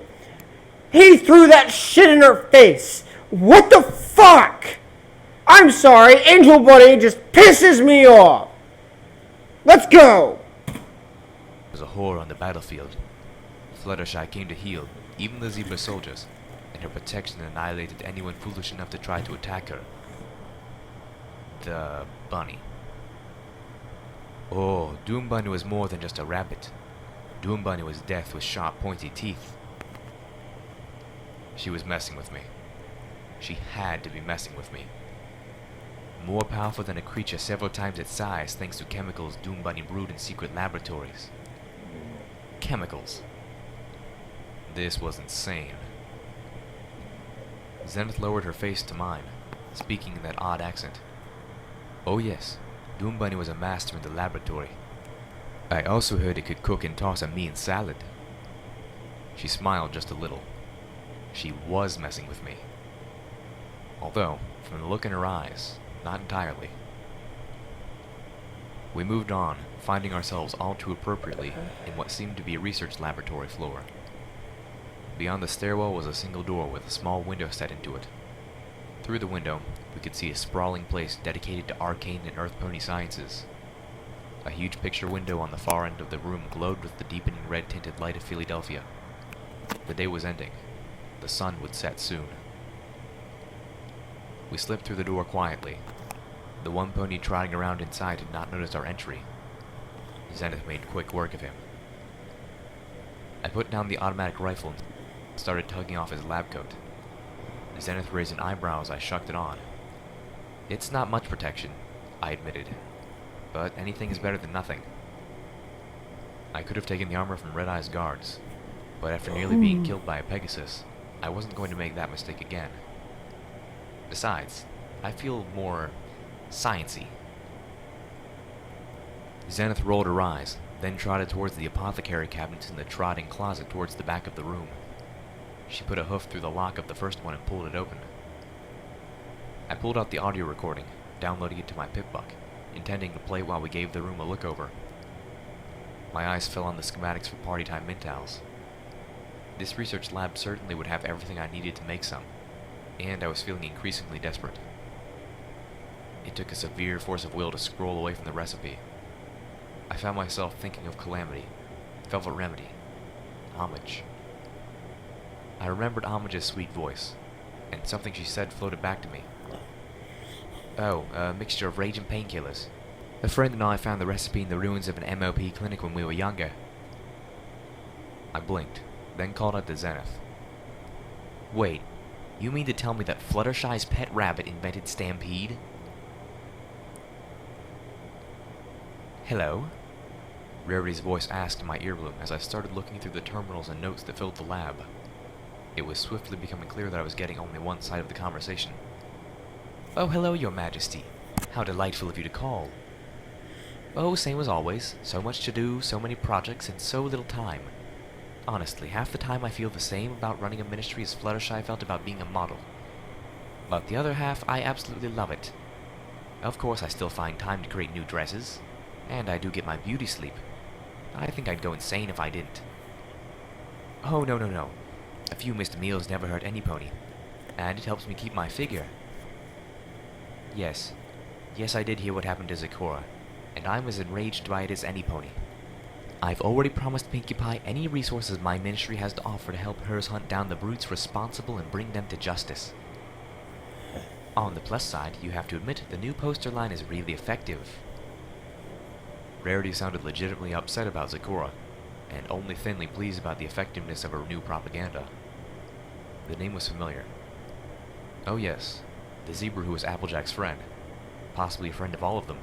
he threw that shit in her face. What the fuck? I'm sorry, Angel Bunny just pisses me off. Let's go. Was a whore on the battlefield. Fluttershy came to heal even the zebra soldiers, and her protection annihilated anyone foolish enough to try to attack her. The bunny. Oh, Doom Bunny was more than just a rabbit. Doom Bunny was death with sharp, pointy teeth. She was messing with me. She had to be messing with me. More powerful than a creature several times its size thanks to chemicals Doom Bunny brewed in secret laboratories. Chemicals. This was insane. Zenith lowered her face to mine, speaking in that odd accent. "Oh yes, Doom Bunny was a master in the laboratory. I also heard it could cook and toss a mean salad." She smiled just a little. She was messing with me. Although, from the look in her eyes, not entirely. We moved on, finding ourselves all too appropriately in what seemed to be a research laboratory floor. Beyond the stairwell was a single door with a small window set into it. Through the window, we could see a sprawling place dedicated to arcane and earth pony sciences. A huge picture window on the far end of the room glowed with the deepening red-tinted light of Philadelphia. The day was ending. The sun would set soon. We slipped through the door quietly. The one pony trotting around inside had not noticed our entry. Zenith made quick work of him. I put down the automatic rifle and started tugging off his lab coat. Zenith raised an eyebrow as I shucked it on. It's not much protection, I admitted, but anything is better than nothing. I could have taken the armor from Red Eye's guards, but after nearly being killed by a Pegasus, I wasn't going to make that mistake again. Besides, I feel more science-y. Zenith rolled her eyes, then trotted towards the apothecary cabinets in the trotting closet towards the back of the room. She put a hoof through the lock of the first one and pulled it open. I pulled out the audio recording, downloading it to my pip-buck, intending to play it while we gave the room a look over. My eyes fell on the schematics for party time mint owls. This research lab certainly would have everything I needed to make some, and I was feeling increasingly desperate. It took a severe force of will to scroll away from the recipe. I found myself thinking of Calamity, Velvet Remedy, Homage. I remembered Homage's sweet voice, and something she said floated back to me. Oh, a mixture of rage and painkillers. A friend and I found the recipe in the ruins of an MOP clinic when we were younger. I blinked, then called out to Zenith. Wait, you mean to tell me that Fluttershy's pet rabbit invented Stampede? Hello? Rarity's voice asked in my earbloom as I started looking through the terminals and notes that filled the lab. It was swiftly becoming clear that I was getting only one side of the conversation. Oh, hello, Your Majesty. How delightful of you to call. Oh, same as always. So much to do, so many projects, and so little time. Honestly, half the time I feel the same about running a ministry as Fluttershy felt about being a model. But the other half, I absolutely love it. Of course, I still find time to create new dresses, and I do get my beauty sleep. I think I'd go insane if I didn't. Oh, no. A few missed meals never hurt any pony, and it helps me keep my figure. Yes, I did hear what happened to Zecora, and I'm as enraged by it as any pony. I've already promised Pinkie Pie any resources my ministry has to offer to help hers hunt down the brutes responsible and bring them to justice. On the plus side, you have to admit the new poster line is really effective. Rarity sounded legitimately upset about Zecora, and only thinly pleased about the effectiveness of her new propaganda. The name was familiar. Oh yes, the zebra who was Applejack's friend, possibly a friend of all of them.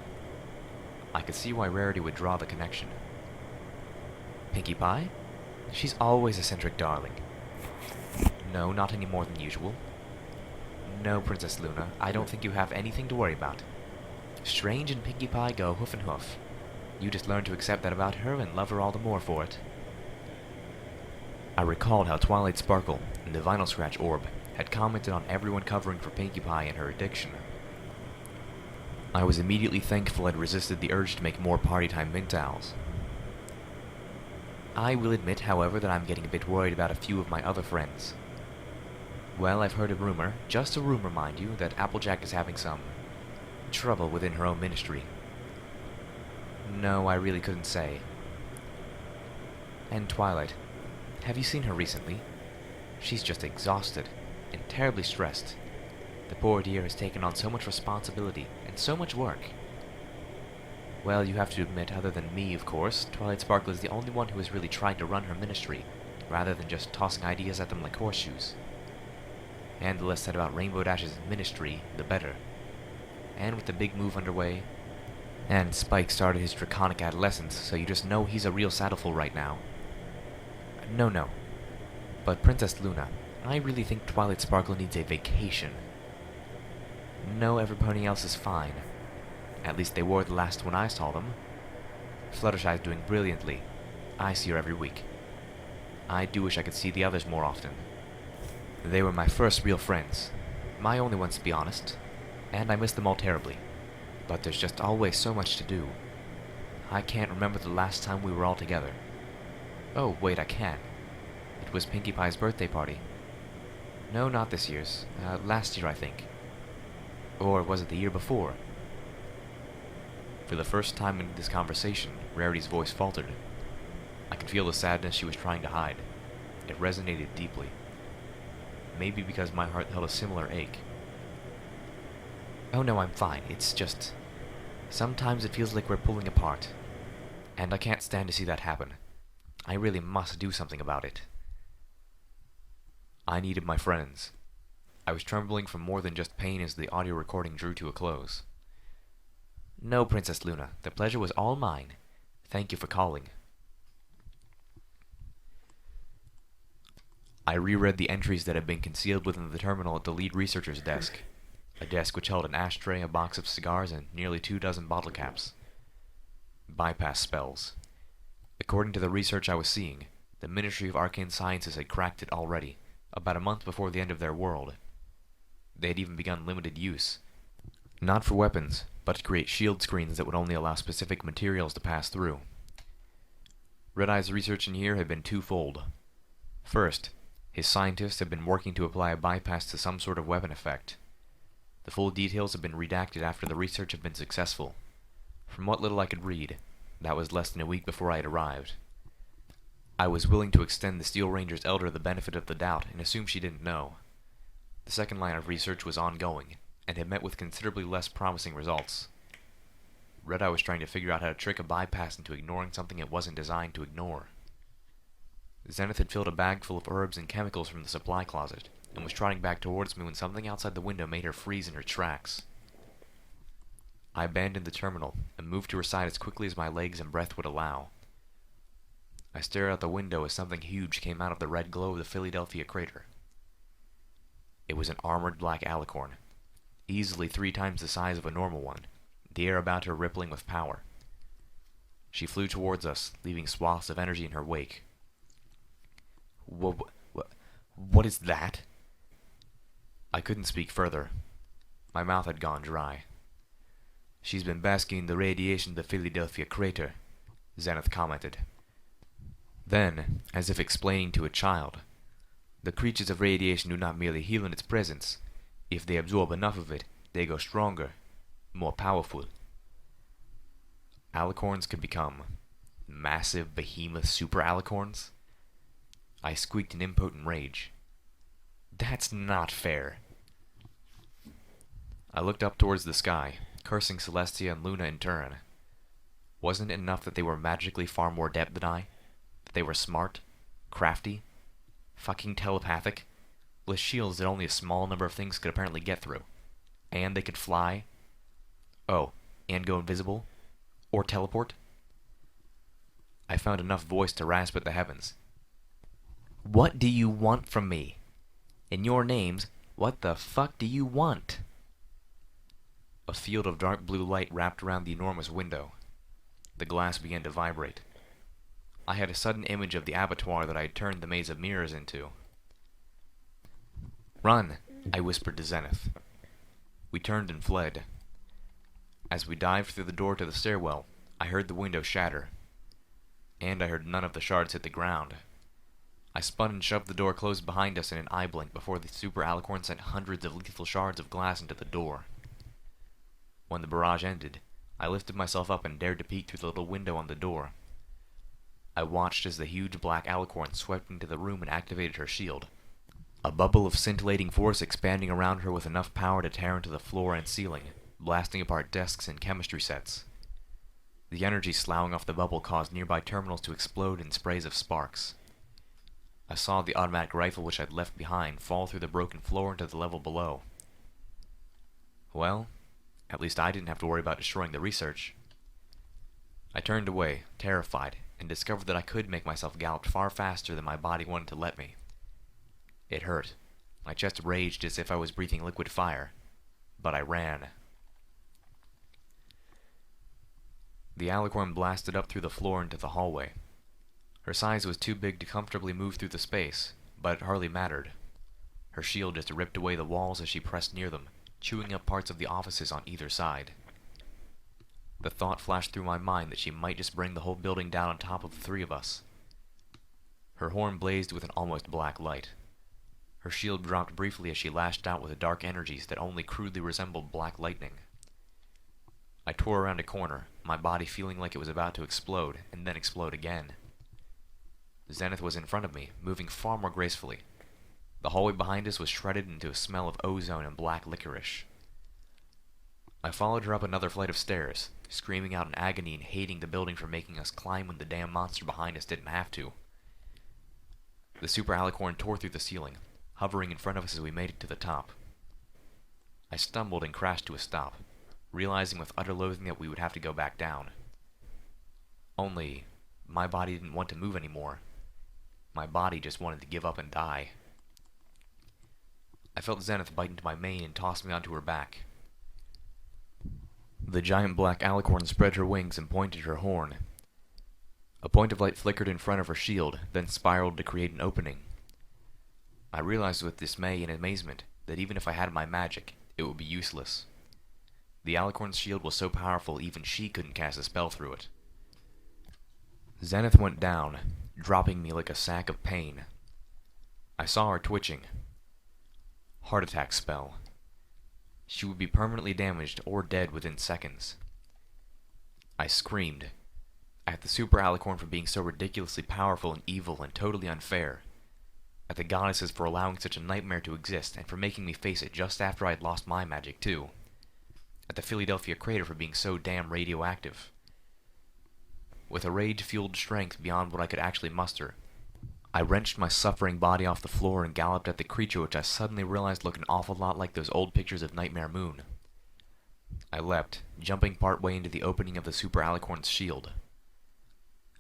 I could see why Rarity would draw the connection. Pinkie Pie? She's always eccentric, darling. No, not any more than usual. No, Princess Luna, I don't think you have anything to worry about. Strange and Pinkie Pie go hoof and hoof. You just learn to accept that about her and love her all the more for it. I recalled how Twilight Sparkle and the Vinyl Scratch Orb had commented on everyone covering for Pinkie Pie and her addiction. I was immediately thankful I'd resisted the urge to make more party time mint owls. I will admit, however, that I'm getting a bit worried about a few of my other friends. Well, I've heard a rumor, just a rumor mind you, that Applejack is having some trouble within her own ministry. No, I really couldn't say. And Twilight, have you seen her recently? She's just exhausted and terribly stressed. The poor dear has taken on so much responsibility and so much work. Well, you have to admit, other than me, of course, Twilight Sparkle is the only one who is really trying to run her ministry, rather than just tossing ideas at them like horseshoes. And the less said about Rainbow Dash's ministry, the better. And with the big move underway, and Spike started his draconic adolescence, so you just know he's a real saddleful right now. No. But Princess Luna, I really think Twilight Sparkle needs a vacation. No, everybody else is fine. At least they were the last when I saw them. Fluttershy's doing brilliantly. I see her every week. I do wish I could see the others more often. They were my first real friends. My only ones, to be honest. And I miss them all terribly. But there's just always so much to do. I can't remember the last time we were all together. Oh, wait, I can. It was Pinkie Pie's birthday party. No, not this year's. Last year, I think. Or was it the year before? For the first time in this conversation, Rarity's voice faltered. I could feel the sadness she was trying to hide. It resonated deeply. Maybe because my heart held a similar ache. Oh no, I'm fine. It's just... sometimes it feels like we're pulling apart. And I can't stand to see that happen. I really must do something about it. I needed my friends. I was trembling from more than just pain as the audio recording drew to a close. No, Princess Luna, the pleasure was all mine. Thank you for calling. I reread the entries that had been concealed within the terminal at the lead researcher's desk. A desk which held an ashtray, a box of cigars, and nearly 24 bottle caps. Bypass spells. According to the research I was seeing, the Ministry of Arcane Sciences had cracked it already, about a month before the end of their world. They had even begun limited use. Not for weapons, but to create shield screens that would only allow specific materials to pass through. Red Eye's research in here had been twofold. First, his scientists had been working to apply a bypass to some sort of weapon effect. The full details had been redacted after the research had been successful. From what little I could read, that was less than a week before I had arrived. I was willing to extend the Steel Ranger's elder the benefit of the doubt and assume she didn't know. The second line of research was ongoing, and had met with considerably less promising results. Red Eye was trying to figure out how to trick a bypass into ignoring something it wasn't designed to ignore. Zenith had filled a bag full of herbs and chemicals from the supply closet, and was trotting back towards me when something outside the window made her freeze in her tracks. I abandoned the terminal, and moved to her side as quickly as my legs and breath would allow. I stared out the window as something huge came out of the red glow of the Philadelphia crater. It was an armored black alicorn, easily 3 times the size of a normal one, the air about her rippling with power. She flew towards us, leaving swaths of energy in her wake. What is that? I couldn't speak further. My mouth had gone dry. She's been basking in the radiation of the Philadelphia crater, Zenith commented. Then, as if explaining to a child, the creatures of radiation do not merely heal in its presence. If they absorb enough of it, they go stronger, more powerful. Alicorns could become massive behemoth super alicorns? I squeaked in impotent rage. That's not fair. I looked up towards the sky, cursing Celestia and Luna in turn. Wasn't it enough that they were magically far more adept than I? That they were smart, crafty, fucking telepathic, with shields that only a small number of things could apparently get through. And they could fly. Oh, and go invisible? Or teleport? I found enough voice to rasp at the heavens. What do you want from me? In your names, what the fuck do you want? A field of dark blue light wrapped around the enormous window. The glass began to vibrate. I had a sudden image of the abattoir that I had turned the maze of mirrors into. Run, I whispered to Zenith. We turned and fled. As we dived through the door to the stairwell, I heard the window shatter. And I heard none of the shards hit the ground. I spun and shoved the door closed behind us in an eye blink before the super alicorn sent hundreds of lethal shards of glass into the door. When the barrage ended, I lifted myself up and dared to peek through the little window on the door. I watched as the huge black alicorn swept into the room and activated her shield. A bubble of scintillating force expanding around her with enough power to tear into the floor and ceiling, blasting apart desks and chemistry sets. The energy sloughing off the bubble caused nearby terminals to explode in sprays of sparks. I saw the automatic rifle which I'd left behind fall through the broken floor into the level below. Well, at least I didn't have to worry about destroying the research. I turned away, terrified, and discovered that I could make myself gallop far faster than my body wanted to let me. It hurt. My chest raged as if I was breathing liquid fire. But I ran. The alicorn blasted up through the floor into the hallway. Her size was too big to comfortably move through the space, but it hardly mattered. Her shield just ripped away the walls as she pressed near them, chewing up parts of the offices on either side. The thought flashed through my mind that she might just bring the whole building down on top of the 3 of us. Her horn blazed with an almost black light. Her shield dropped briefly as she lashed out with dark energies that only crudely resembled black lightning. I tore around a corner, my body feeling like it was about to explode, and then explode again. Zenith was in front of me, moving far more gracefully. The hallway behind us was shredded into a smell of ozone and black licorice. I followed her up another flight of stairs, screaming out in agony and hating the building for making us climb when the damn monster behind us didn't have to. The super alicorn tore through the ceiling, hovering in front of us as we made it to the top. I stumbled and crashed to a stop, realizing with utter loathing that we would have to go back down. Only, my body didn't want to move anymore. My body just wanted to give up and die. I felt Zenith bite into my mane and toss me onto her back. The giant black alicorn spread her wings and pointed her horn. A point of light flickered in front of her shield, then spiraled to create an opening. I realized with dismay and amazement that even if I had my magic, it would be useless. The alicorn's shield was so powerful even she couldn't cast a spell through it. Zenith went down, dropping me like a sack of pain. I saw her twitching. Heart attack spell. She would be permanently damaged or dead within seconds. I screamed at the super alicorn for being so ridiculously powerful and evil and totally unfair, at the goddesses for allowing such a nightmare to exist and for making me face it just after I had lost my magic too, at the Philadelphia crater for being so damn radioactive. With a rage-fueled strength beyond what I could actually muster, I wrenched my suffering body off the floor and galloped at the creature which I suddenly realized looked an awful lot like those old pictures of Nightmare Moon. I leapt, jumping partway into the opening of the super alicorn's shield.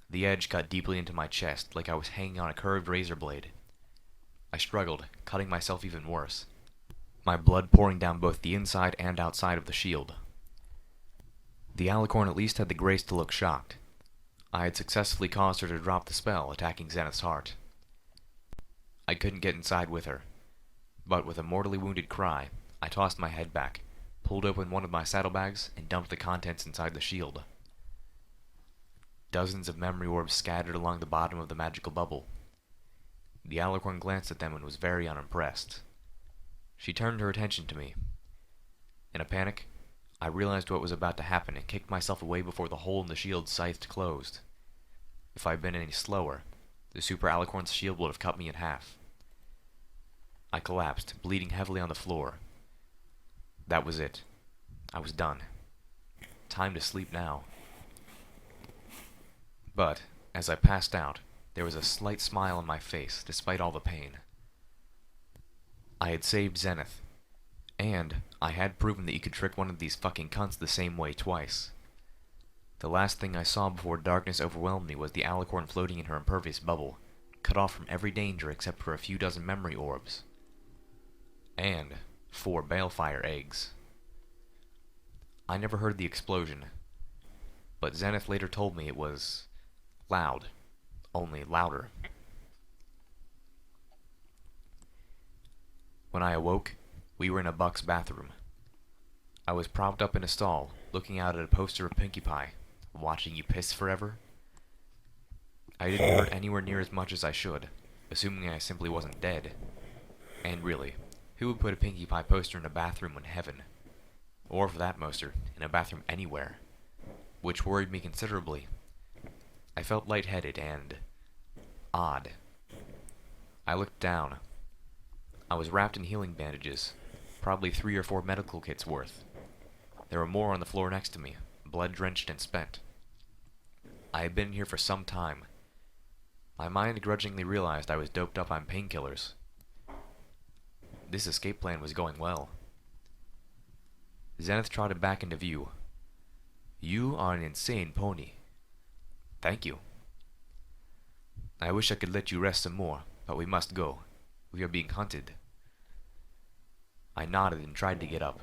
The edge cut deeply into my chest, like I was hanging on a curved razor blade. I struggled, cutting myself even worse, my blood pouring down both the inside and outside of the shield. The alicorn at least had the grace to look shocked. I had successfully caused her to drop the spell, attacking Zenith's heart. I couldn't get inside with her, but with a mortally wounded cry, I tossed my head back, pulled open one of my saddlebags, and dumped the contents inside the shield. Dozens of memory orbs scattered along the bottom of the magical bubble. The alicorn glanced at them and was very unimpressed. She turned her attention to me. In a panic, I realized what was about to happen and kicked myself away before the hole in the shield scythed closed. If I had been any slower, the super alicorn's shield would have cut me in half. I collapsed, bleeding heavily on the floor. That was it. I was done. Time to sleep now. But, as I passed out, there was a slight smile on my face, despite all the pain. I had saved Zenith, and I had proven that you could trick one of these fucking cunts the same way twice. The last thing I saw before darkness overwhelmed me was the alicorn floating in her impervious bubble, cut off from every danger except for a few dozen memory orbs. And 4 balefire eggs. I never heard the explosion, but Zenith later told me it was loud, only louder. When I awoke, we were in a Buck's bathroom. I was propped up in a stall, looking out at a poster of Pinkie Pie, watching you piss forever. I didn't hurt anywhere near as much as I should, assuming I simply wasn't dead. And really, who would put a Pinkie Pie poster in a bathroom in heaven? Or for that matter, in a bathroom anywhere? Which worried me considerably. I felt lightheaded and odd. I looked down. I was wrapped in healing bandages, probably 3 or 4 medical kits worth. There were more on the floor next to me, blood-drenched and spent. I had been here for some time. My mind grudgingly realized I was doped up on painkillers. This escape plan was going well. Zenith trotted back into view. "You are an insane pony." "Thank you." "I wish I could let you rest some more, but we must go. We are being hunted." I nodded and tried to get up.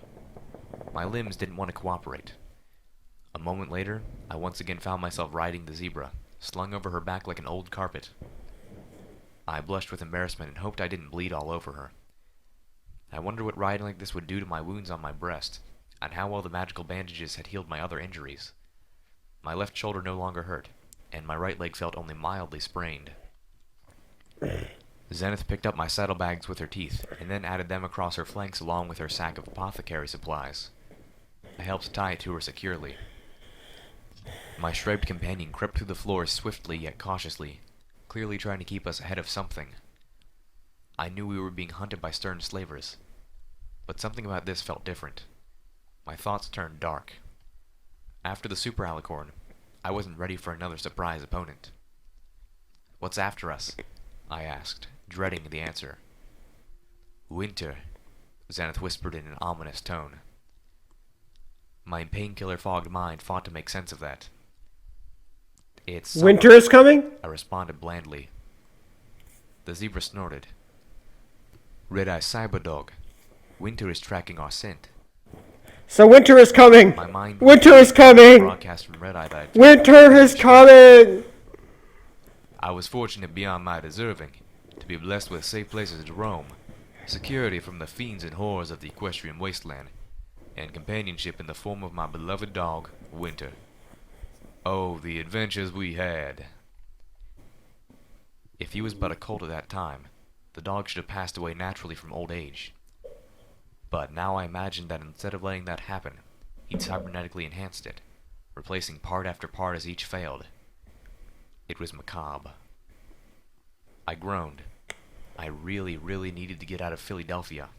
My limbs didn't want to cooperate. A moment later, I once again found myself riding the zebra, slung over her back like an old carpet. I blushed with embarrassment and hoped I didn't bleed all over her. I wondered what riding like this would do to my wounds on my breast, and how well the magical bandages had healed my other injuries. My left shoulder no longer hurt, and my right leg felt only mildly sprained. Zenith picked up my saddlebags with her teeth, and then added them across her flanks along with her sack of apothecary supplies. I helped tie it to her securely. My striped companion crept through the floor swiftly yet cautiously, clearly trying to keep us ahead of something. I knew we were being hunted by stern slavers, but something about this felt different. My thoughts turned dark. After the super alicorn, I wasn't ready for another surprise opponent. "What's after us?" I asked, dreading the answer. Winter, Zenith whispered in an ominous tone. My painkiller-fogged mind fought to make sense of that. It's summer, Winter is coming? I responded blandly. The zebra snorted. Red-Eye Cyberdog, Winter is tracking our scent. So winter is coming! My mind Winter is coming! broadcast from Red-Eye that Winter is coming! I was fortunate beyond my deserving to be blessed with safe places to roam, security from the fiends and horrors of the Equestrian wasteland, and companionship in the form of my beloved dog, Winter. Oh, the adventures we had. If he was but a colt at that time, the dog should have passed away naturally from old age. But now I imagine that instead of letting that happen, he'd cybernetically enhanced it, replacing part after part as each failed. It was macabre. I groaned. I really, really needed to get out of Philadelphia.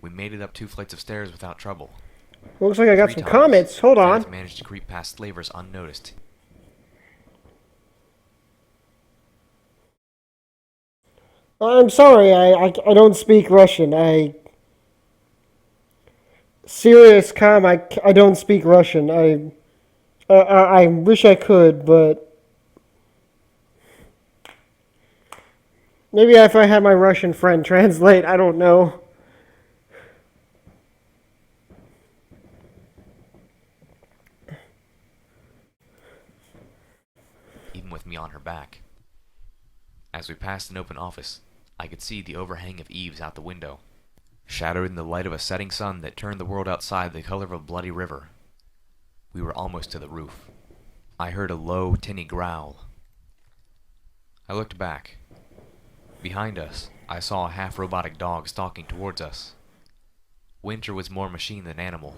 We made it up 2 flights of stairs without trouble. Looks like I got 3 some times, comments. Hold Zenith on. managed to creep past slavers unnoticed. I'm sorry, I don't speak Russian. Serious calm, I don't speak Russian. I wish I could, but maybe if I had my Russian friend translate, I don't know. Even with me on her back. As we passed an open office, I could see the overhang of eaves out the window, shadowed in the light of a setting sun that turned the world outside the color of a bloody river. We were almost to the roof. I heard a low, tinny growl. I looked back. Behind us, I saw a half-robotic dog stalking towards us. Winter was more machine than animal.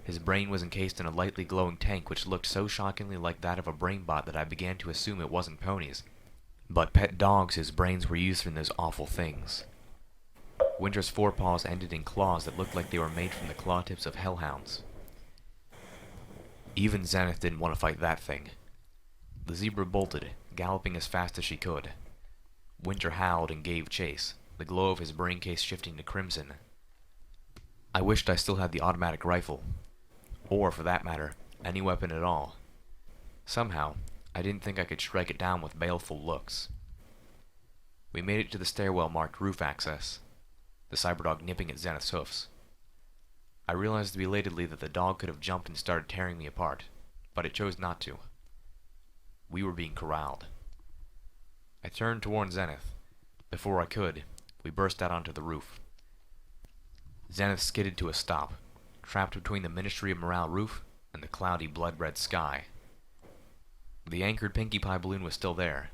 His brain was encased in a lightly glowing tank which looked so shockingly like that of a brain bot that I began to assume it wasn't ponies. But pet dogs whose brains were used in those awful things. Winter's forepaws ended in claws that looked like they were made from the claw tips of hellhounds. Even Zenith didn't want to fight that thing. The zebra bolted, galloping as fast as she could. Winter howled and gave chase, the glow of his brain case shifting to crimson. I wished I still had the automatic rifle, or, for that matter, any weapon at all. Somehow, I didn't think I could strike it down with baleful looks. We made it to the stairwell marked roof access, the cyberdog nipping at Zenith's hoofs. I realized belatedly that the dog could have jumped and started tearing me apart, but it chose not to. We were being corralled. I turned toward Zenith. Before I could, we burst out onto the roof. Zenith skidded to a stop, trapped between the Ministry of Morale roof and the cloudy blood-red sky. The anchored Pinkie Pie balloon was still there,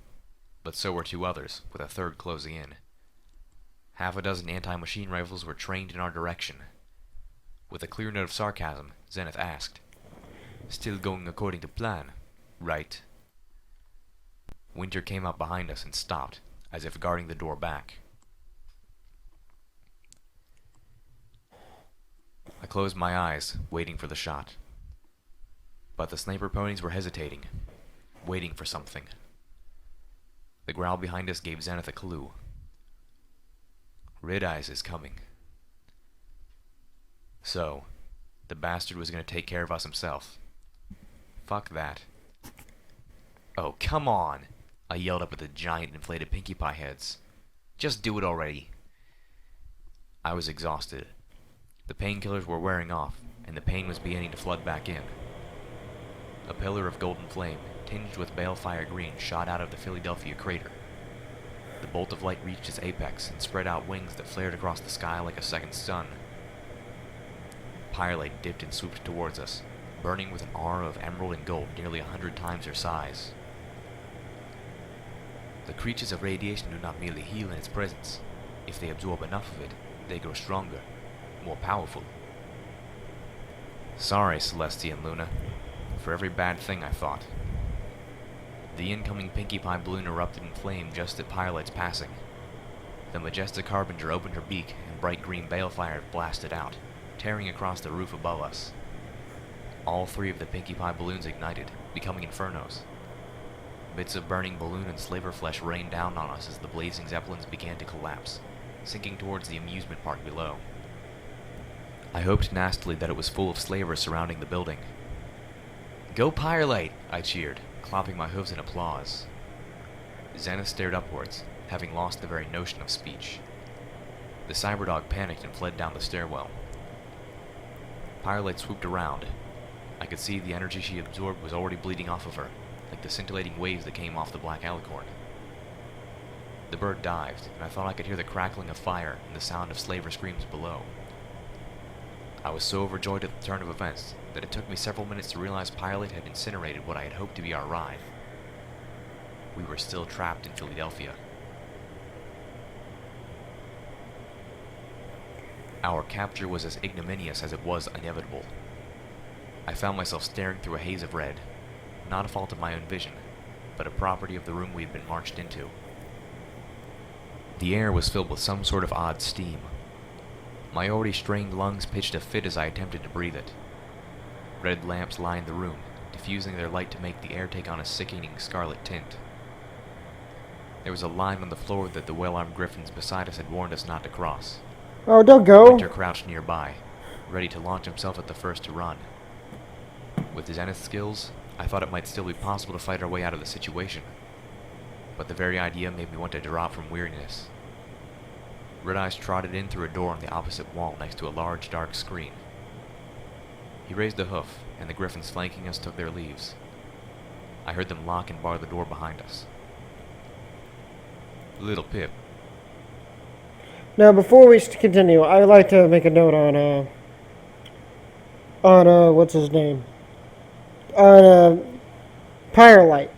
but so were 2 others, with a 3rd closing in. Half a dozen anti-machine rifles were trained in our direction. With a clear note of sarcasm, Zenith asked, "Still going according to plan, right?" Winter came up behind us and stopped, as if guarding the door back. I closed my eyes, waiting for the shot. But the sniper ponies were hesitating, waiting for something. The growl behind us gave Zenith a clue. Red Eyes is coming. So, the bastard was going to take care of us himself. Fuck that. Oh, come on! I yelled up at the giant inflated Pinkie Pie heads. Just do it already. I was exhausted. The painkillers were wearing off, and the pain was beginning to flood back in. A pillar of golden flame, tinged with balefire green, shot out of the Philadelphia crater. The bolt of light reached its apex and spread out wings that flared across the sky like a second sun. Pyrelight dipped and swooped towards us, burning with an aura of emerald and gold nearly 100 times her size. The creatures of radiation do not merely heal in its presence. If they absorb enough of it, they grow stronger, more powerful. Sorry, Celestia and Luna, for every bad thing I thought. The incoming Pinkie Pie balloon erupted in flame just at Pyrelight's passing. The majestic harbinger opened her beak, and bright green balefire blasted out, tearing across the roof above us. All 3 of the Pinkie Pie balloons ignited, becoming infernos. Bits of burning balloon and slaver flesh rained down on us as the blazing zeppelins began to collapse, sinking towards the amusement park below. I hoped nastily that it was full of slavers surrounding the building. "Go Pyrelite!" I cheered, clapping my hooves in applause. Zenith stared upwards, having lost the very notion of speech. The cyberdog panicked and fled down the stairwell. Pyrelite swooped around. I could see the energy she absorbed was already bleeding off of her, like the scintillating waves that came off the black alicorn. The bird dived, and I thought I could hear the crackling of fire and the sound of slaver screams below. I was so overjoyed at the turn of events that it took me several minutes to realize Pyrelite had incinerated what I had hoped to be our ride. We were still trapped in Philadelphia. Our capture was as ignominious as it was inevitable. I found myself staring through a haze of red, not a fault of my own vision, but a property of the room we had been marched into. The air was filled with some sort of odd steam. My already strained lungs pitched a fit as I attempted to breathe it. Red lamps lined the room, diffusing their light to make the air take on a sickening scarlet tint. There was a line on the floor that the well-armed griffins beside us had warned us not to cross. Oh, don't go. Winter crouched nearby, ready to launch himself at the first to run. With his Zenith skills, I thought it might still be possible to fight our way out of the situation, but the very idea made me want to drop from weariness. Red Eyes trotted in through a door on the opposite wall next to a large dark screen. He raised a hoof, and the griffins flanking us took their leaves. I heard them lock and bar the door behind us. Little Pip. Now, before we continue, I would like to make a note on what's his name? On Pyrelite.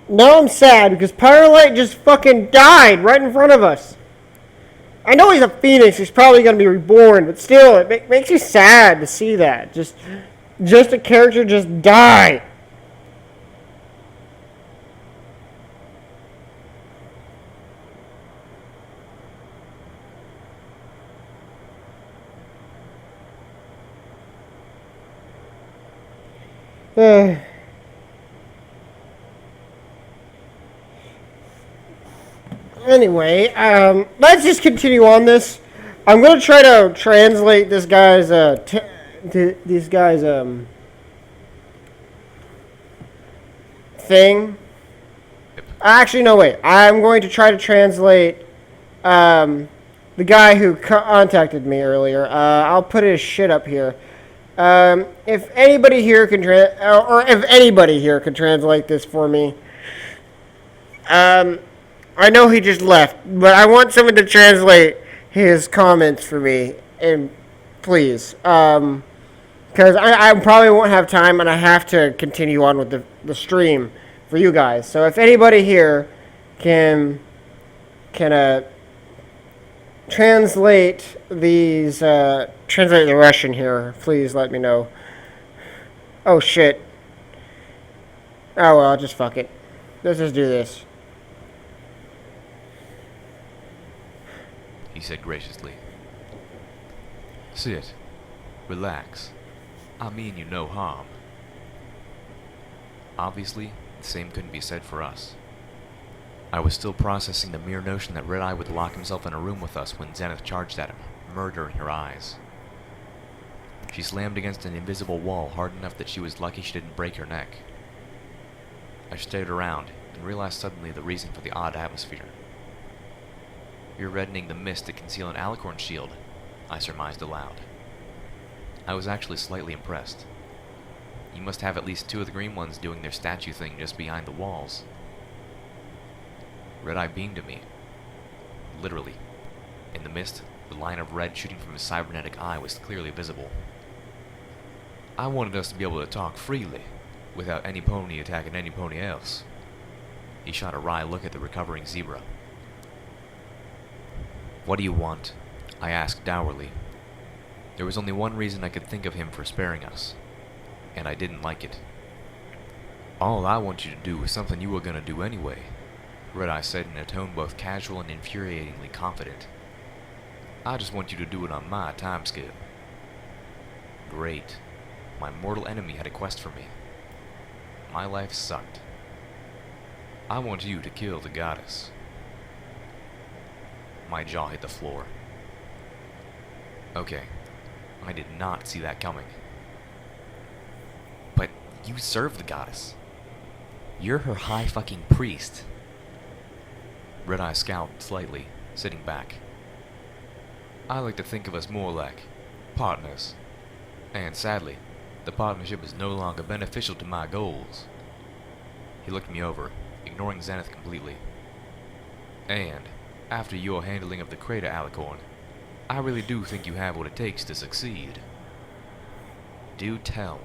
Now I'm sad because Pyrelite just fucking died right in front of us. I know he's a phoenix, he's probably going to be reborn, but still, it makes you sad to see that. Just a character just die. Anyway, let's just continue on this. I'm gonna try to translate this guy's thing. Actually, no, wait. I'm going to try to translate the guy who contacted me earlier. I'll put his shit up here. If anybody here can if anybody here can translate this for me. I know he just left, but I want someone to translate his comments for me, and please, because I probably won't have time, and I have to continue on with the stream for you guys. So if anybody here can translate translate the Russian here, please let me know. Oh shit. Oh well, just fuck it. Let's just do this. He said graciously. Sit. Relax. I mean you no harm. Obviously, the same couldn't be said for us. I was still processing the mere notion that Red Eye would lock himself in a room with us when Zenith charged at him, murder in her eyes. She slammed against an invisible wall hard enough that she was lucky she didn't break her neck. I stared around and realized suddenly the reason for the odd atmosphere. You're reddening the mist to conceal an alicorn shield, I surmised aloud. I was actually slightly impressed. You must have at least two of the green ones doing their statue thing just behind the walls. Red Eye beamed at me. Literally. In the mist, the line of red shooting from his cybernetic eye was clearly visible. I wanted us to be able to talk freely, without any pony attacking any pony else. He shot a wry look at the recovering zebra. What do you want? I asked dourly. There was only one reason I could think of him for sparing us, and I didn't like it. All I want you to do is something you were gonna do anyway, Red Eye said in a tone both casual and infuriatingly confident. I just want you to do it on my timescale. Great. My mortal enemy had a quest for me. My life sucked. I want you to kill the goddess. My jaw hit the floor. Okay, I did not see that coming. But you serve the goddess. You're her high fucking priest. Red-Eye scowled slightly, sitting back. I like to think of us more like partners. And sadly, the partnership is no longer beneficial to my goals. He looked me over, ignoring Zenith completely. And, after your handling of the crater, Alicorn, I really do think you have what it takes to succeed. Do tell,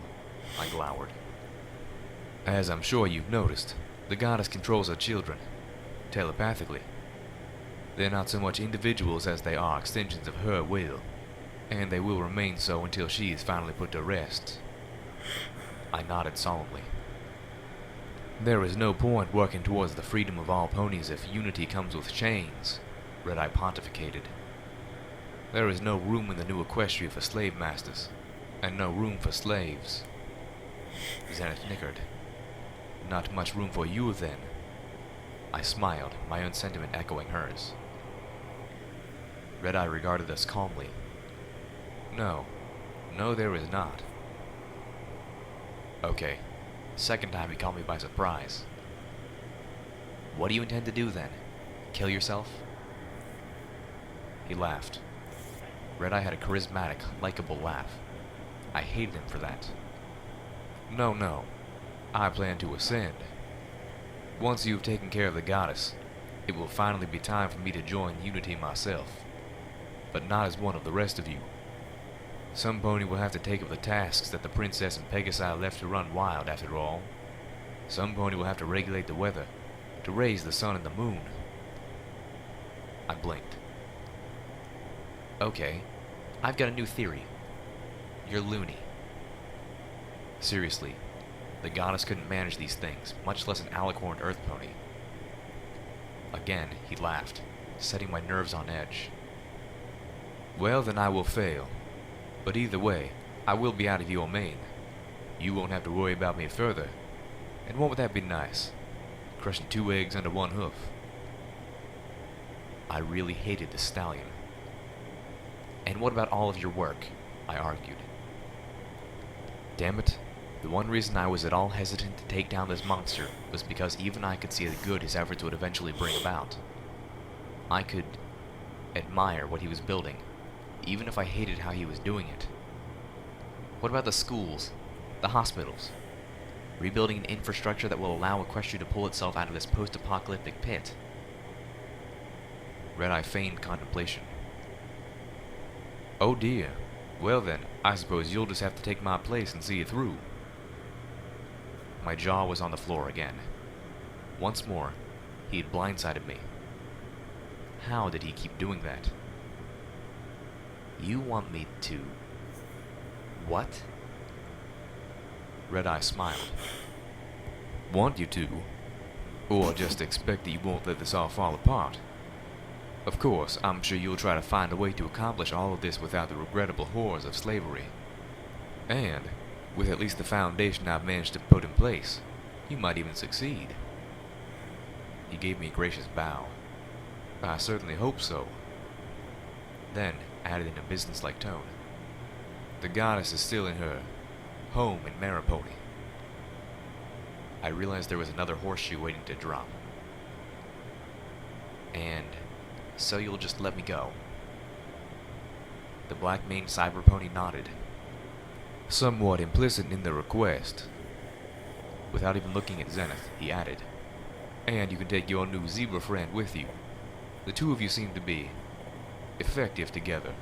I glowered. As I'm sure you've noticed, the goddess controls her children, telepathically. They're not so much individuals as they are extensions of her will, and they will remain so until she is finally put to rest. I nodded solemnly. There is no point working towards the freedom of all ponies if unity comes with chains, Red-Eye pontificated. There is no room in the new Equestria for slave masters, and no room for slaves. Zenith nickered. Not much room for you, then. I smiled, my own sentiment echoing hers. Red-Eye regarded us calmly. No, there is not. Okay, second time he caught me by surprise. What do you intend to do then? Kill yourself? He laughed. Red-Eye had a charismatic, likable laugh. I hated him for that. No. I plan to ascend. Once you've taken care of the goddess, it will finally be time for me to join Unity myself. But not as one of the rest of you. Some pony will have to take up the tasks that the princess and Pegasi left to run wild after all. Some pony will have to regulate the weather, to raise the sun and the moon. I blinked. Okay, I've got a new theory. You're loony. Seriously, the goddess couldn't manage these things, much less an alicorn earth pony. Again, he laughed, setting my nerves on edge. Well, then I will fail. But either way, I will be out of your mane. You won't have to worry about me further. And won't that be nice? Crushing 2 eggs under 1 hoof. I really hated the stallion. And what about all of your work? I argued. Damn it. The one reason I was at all hesitant to take down this monster was because even I could see the good his efforts would eventually bring about. I could admire what he was building, even if I hated how he was doing it. What about the schools, the hospitals? Rebuilding an infrastructure that will allow Equestria to pull itself out of this post-apocalyptic pit? Red-Eye feigned contemplation. Oh dear. Well then, I suppose you'll just have to take my place and see it through. My jaw was on the floor again. Once more, he had blindsided me. How did he keep doing that? You want me to... What? Red-Eye smiled. Want you to? Or just expect that you won't let this all fall apart? Of course, I'm sure you'll try to find a way to accomplish all of this without the regrettable horrors of slavery. And, with at least the foundation I've managed to put in place, you might even succeed. He gave me a gracious bow. I certainly hope so. Then, added in a businesslike tone, the goddess is still in her home in Maripony. I realized there was another horseshoe waiting to drop. And so you'll just let me go? The black-maned cyber pony nodded. Somewhat implicit in the request. Without even looking at Zenith, he added, and you can take your new zebra friend with you. The two of you seem to be effective together.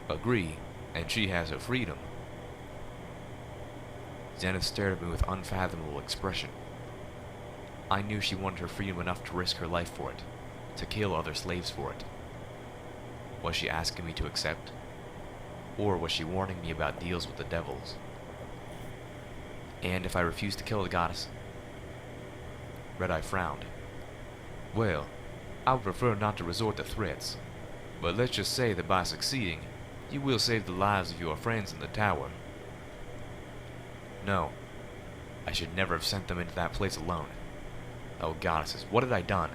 Agree, and she has her freedom. Zenith stared at me with unfathomable expression. I knew she wanted her freedom enough to risk her life for it, to kill other slaves for it. Was she asking me to accept? Or was she warning me about deals with the devils? And if I refused to kill the goddess? Red-Eye frowned. Well, I would prefer not to resort to threats, but let's just say that by succeeding, you will save the lives of your friends in the tower. No, I should never have sent them into that place alone. Oh, goddesses, what had I done?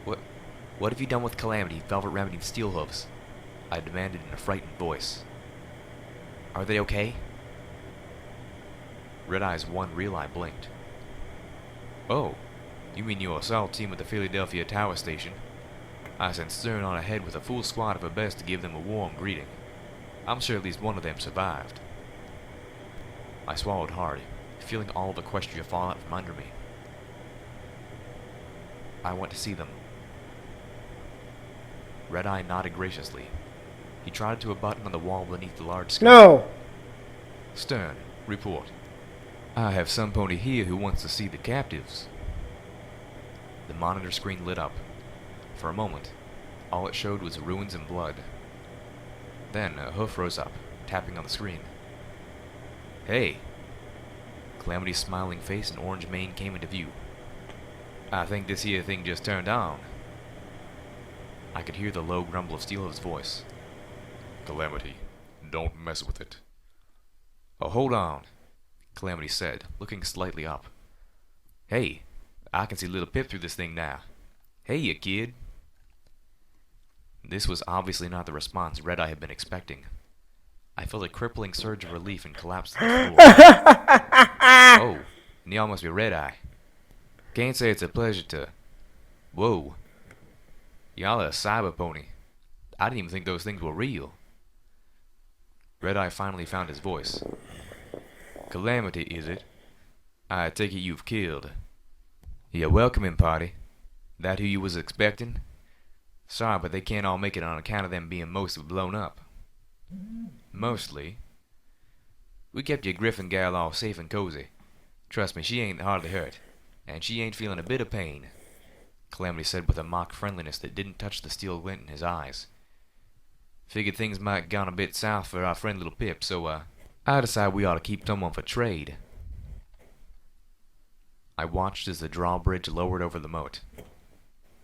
What, what have you done with Calamity, Velvet Remedy, and Steelhooves? I demanded in a frightened voice. Are they okay? Red Eye's one real eye blinked. Oh, you mean your assault team at the Philadelphia Tower Station? I sent Stern on ahead with a full squad of her best to give them a warm greeting. I'm sure at least one of them survived. I swallowed hard, feeling all of Equestria fall out from under me. I went to see them. Red Eye nodded graciously. He trotted to a button on the wall beneath the large screen. No! Stern, report. I have some pony here who wants to see the captives. The monitor screen lit up. For a moment, all it showed was ruins and blood. Then a hoof rose up, tapping on the screen. Hey! Calamity's smiling face and orange mane came into view. I think this here thing just turned on. I could hear the low grumble of Steelhooves' voice. Calamity, don't mess with it. Oh, hold on, Calamity said, looking slightly up. Hey, I can see little Pip through this thing now. Hey, you kid. This was obviously not the response Red Eye had been expecting. I felt a crippling surge of relief and collapsed to the floor. Oh, and y'all must be Red Eye. Can't say it's a pleasure to... Whoa. Y'all are a cyber pony. I didn't even think those things were real. Red Eye finally found his voice. Calamity, is it? I take it you've killed. Yeah, welcoming party. That who you was expecting? Sorry, but they can't all make it on account of them being mostly blown up. Mostly? We kept your Griffin gal all safe and cozy. Trust me, she ain't hardly hurt. And she ain't feeling a bit of pain, Calamity said with a mock friendliness that didn't touch the steel glint in his eyes. Figured things might gone a bit south for our friend little Pip, so, I decided we ought to keep someone for trade. I watched as the drawbridge lowered over the moat.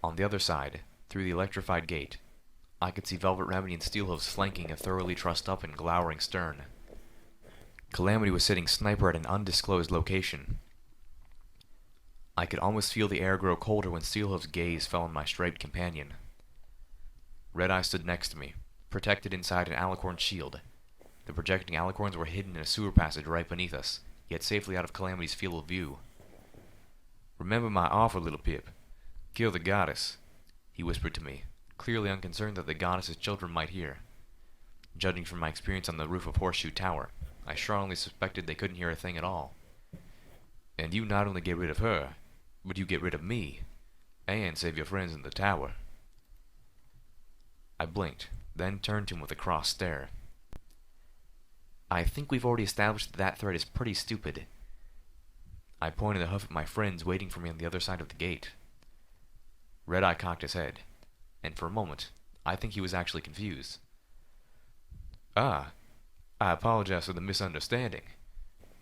On the other side, through the electrified gate, I could see Velvet Remedy and Steelhooves flanking a thoroughly trussed up and glowering Stern. Calamity was sitting sniper at an undisclosed location. I could almost feel the air grow colder when Steelhooves' gaze fell on my striped companion. Red Eye stood next to me, protected inside an alicorn shield. The projecting alicorns were hidden in a sewer passage right beneath us, yet safely out of Calamity's field of view. Remember my offer, little Pip. Kill the goddess, he whispered to me, clearly unconcerned that the goddess's children might hear. Judging from my experience on the roof of Horseshoe Tower, I strongly suspected they couldn't hear a thing at all. And you not only get rid of her, but you get rid of me, and save your friends in the tower. I blinked, then turned to him with a cross stare. I think we've already established that that threat is pretty stupid. I pointed a hoof at my friends waiting for me on the other side of the gate. Red Eye cocked his head, and for a moment, I think he was actually confused. Ah, I apologize for the misunderstanding.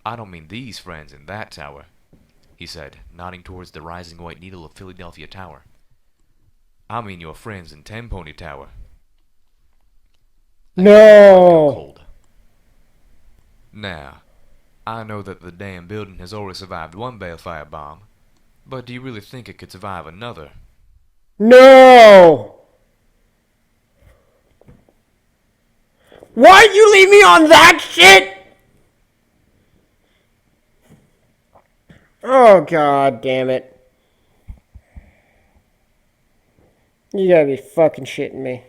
I don't mean these friends in that tower, he said, nodding towards the rising white needle of Philadelphia Tower. I mean your friends in Ten Pony Tower. No! Cold. Now, I know that the damn building has already survived one balefire bomb, but do you really think it could survive another? No! Why'd you leave me on that shit? Oh, god damn it. You gotta be fucking shitting me.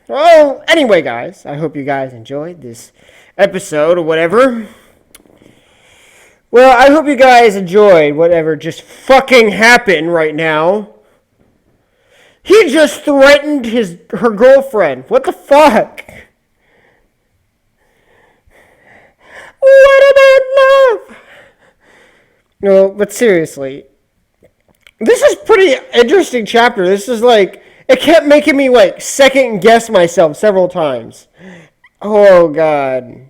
Well, anyway, guys, I hope you guys enjoyed this episode or whatever. Well, I hope you guys enjoyed whatever just fucking happened right now. He just threatened her girlfriend. What the fuck? What about love? No, but seriously, this is pretty interesting chapter. This is like, it kept making me like second guess myself several times. Oh god.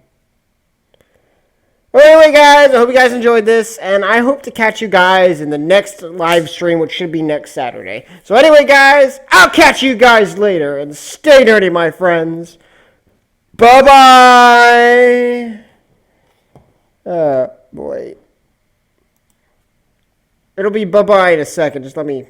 Well, anyway, guys, I hope you guys enjoyed this, and I hope to catch you guys in the next live stream, which should be next Saturday. So anyway, guys, I'll catch you guys later, and stay nerdy, my friends. Bye-bye! Boy. It'll be bye-bye in a second. Just let me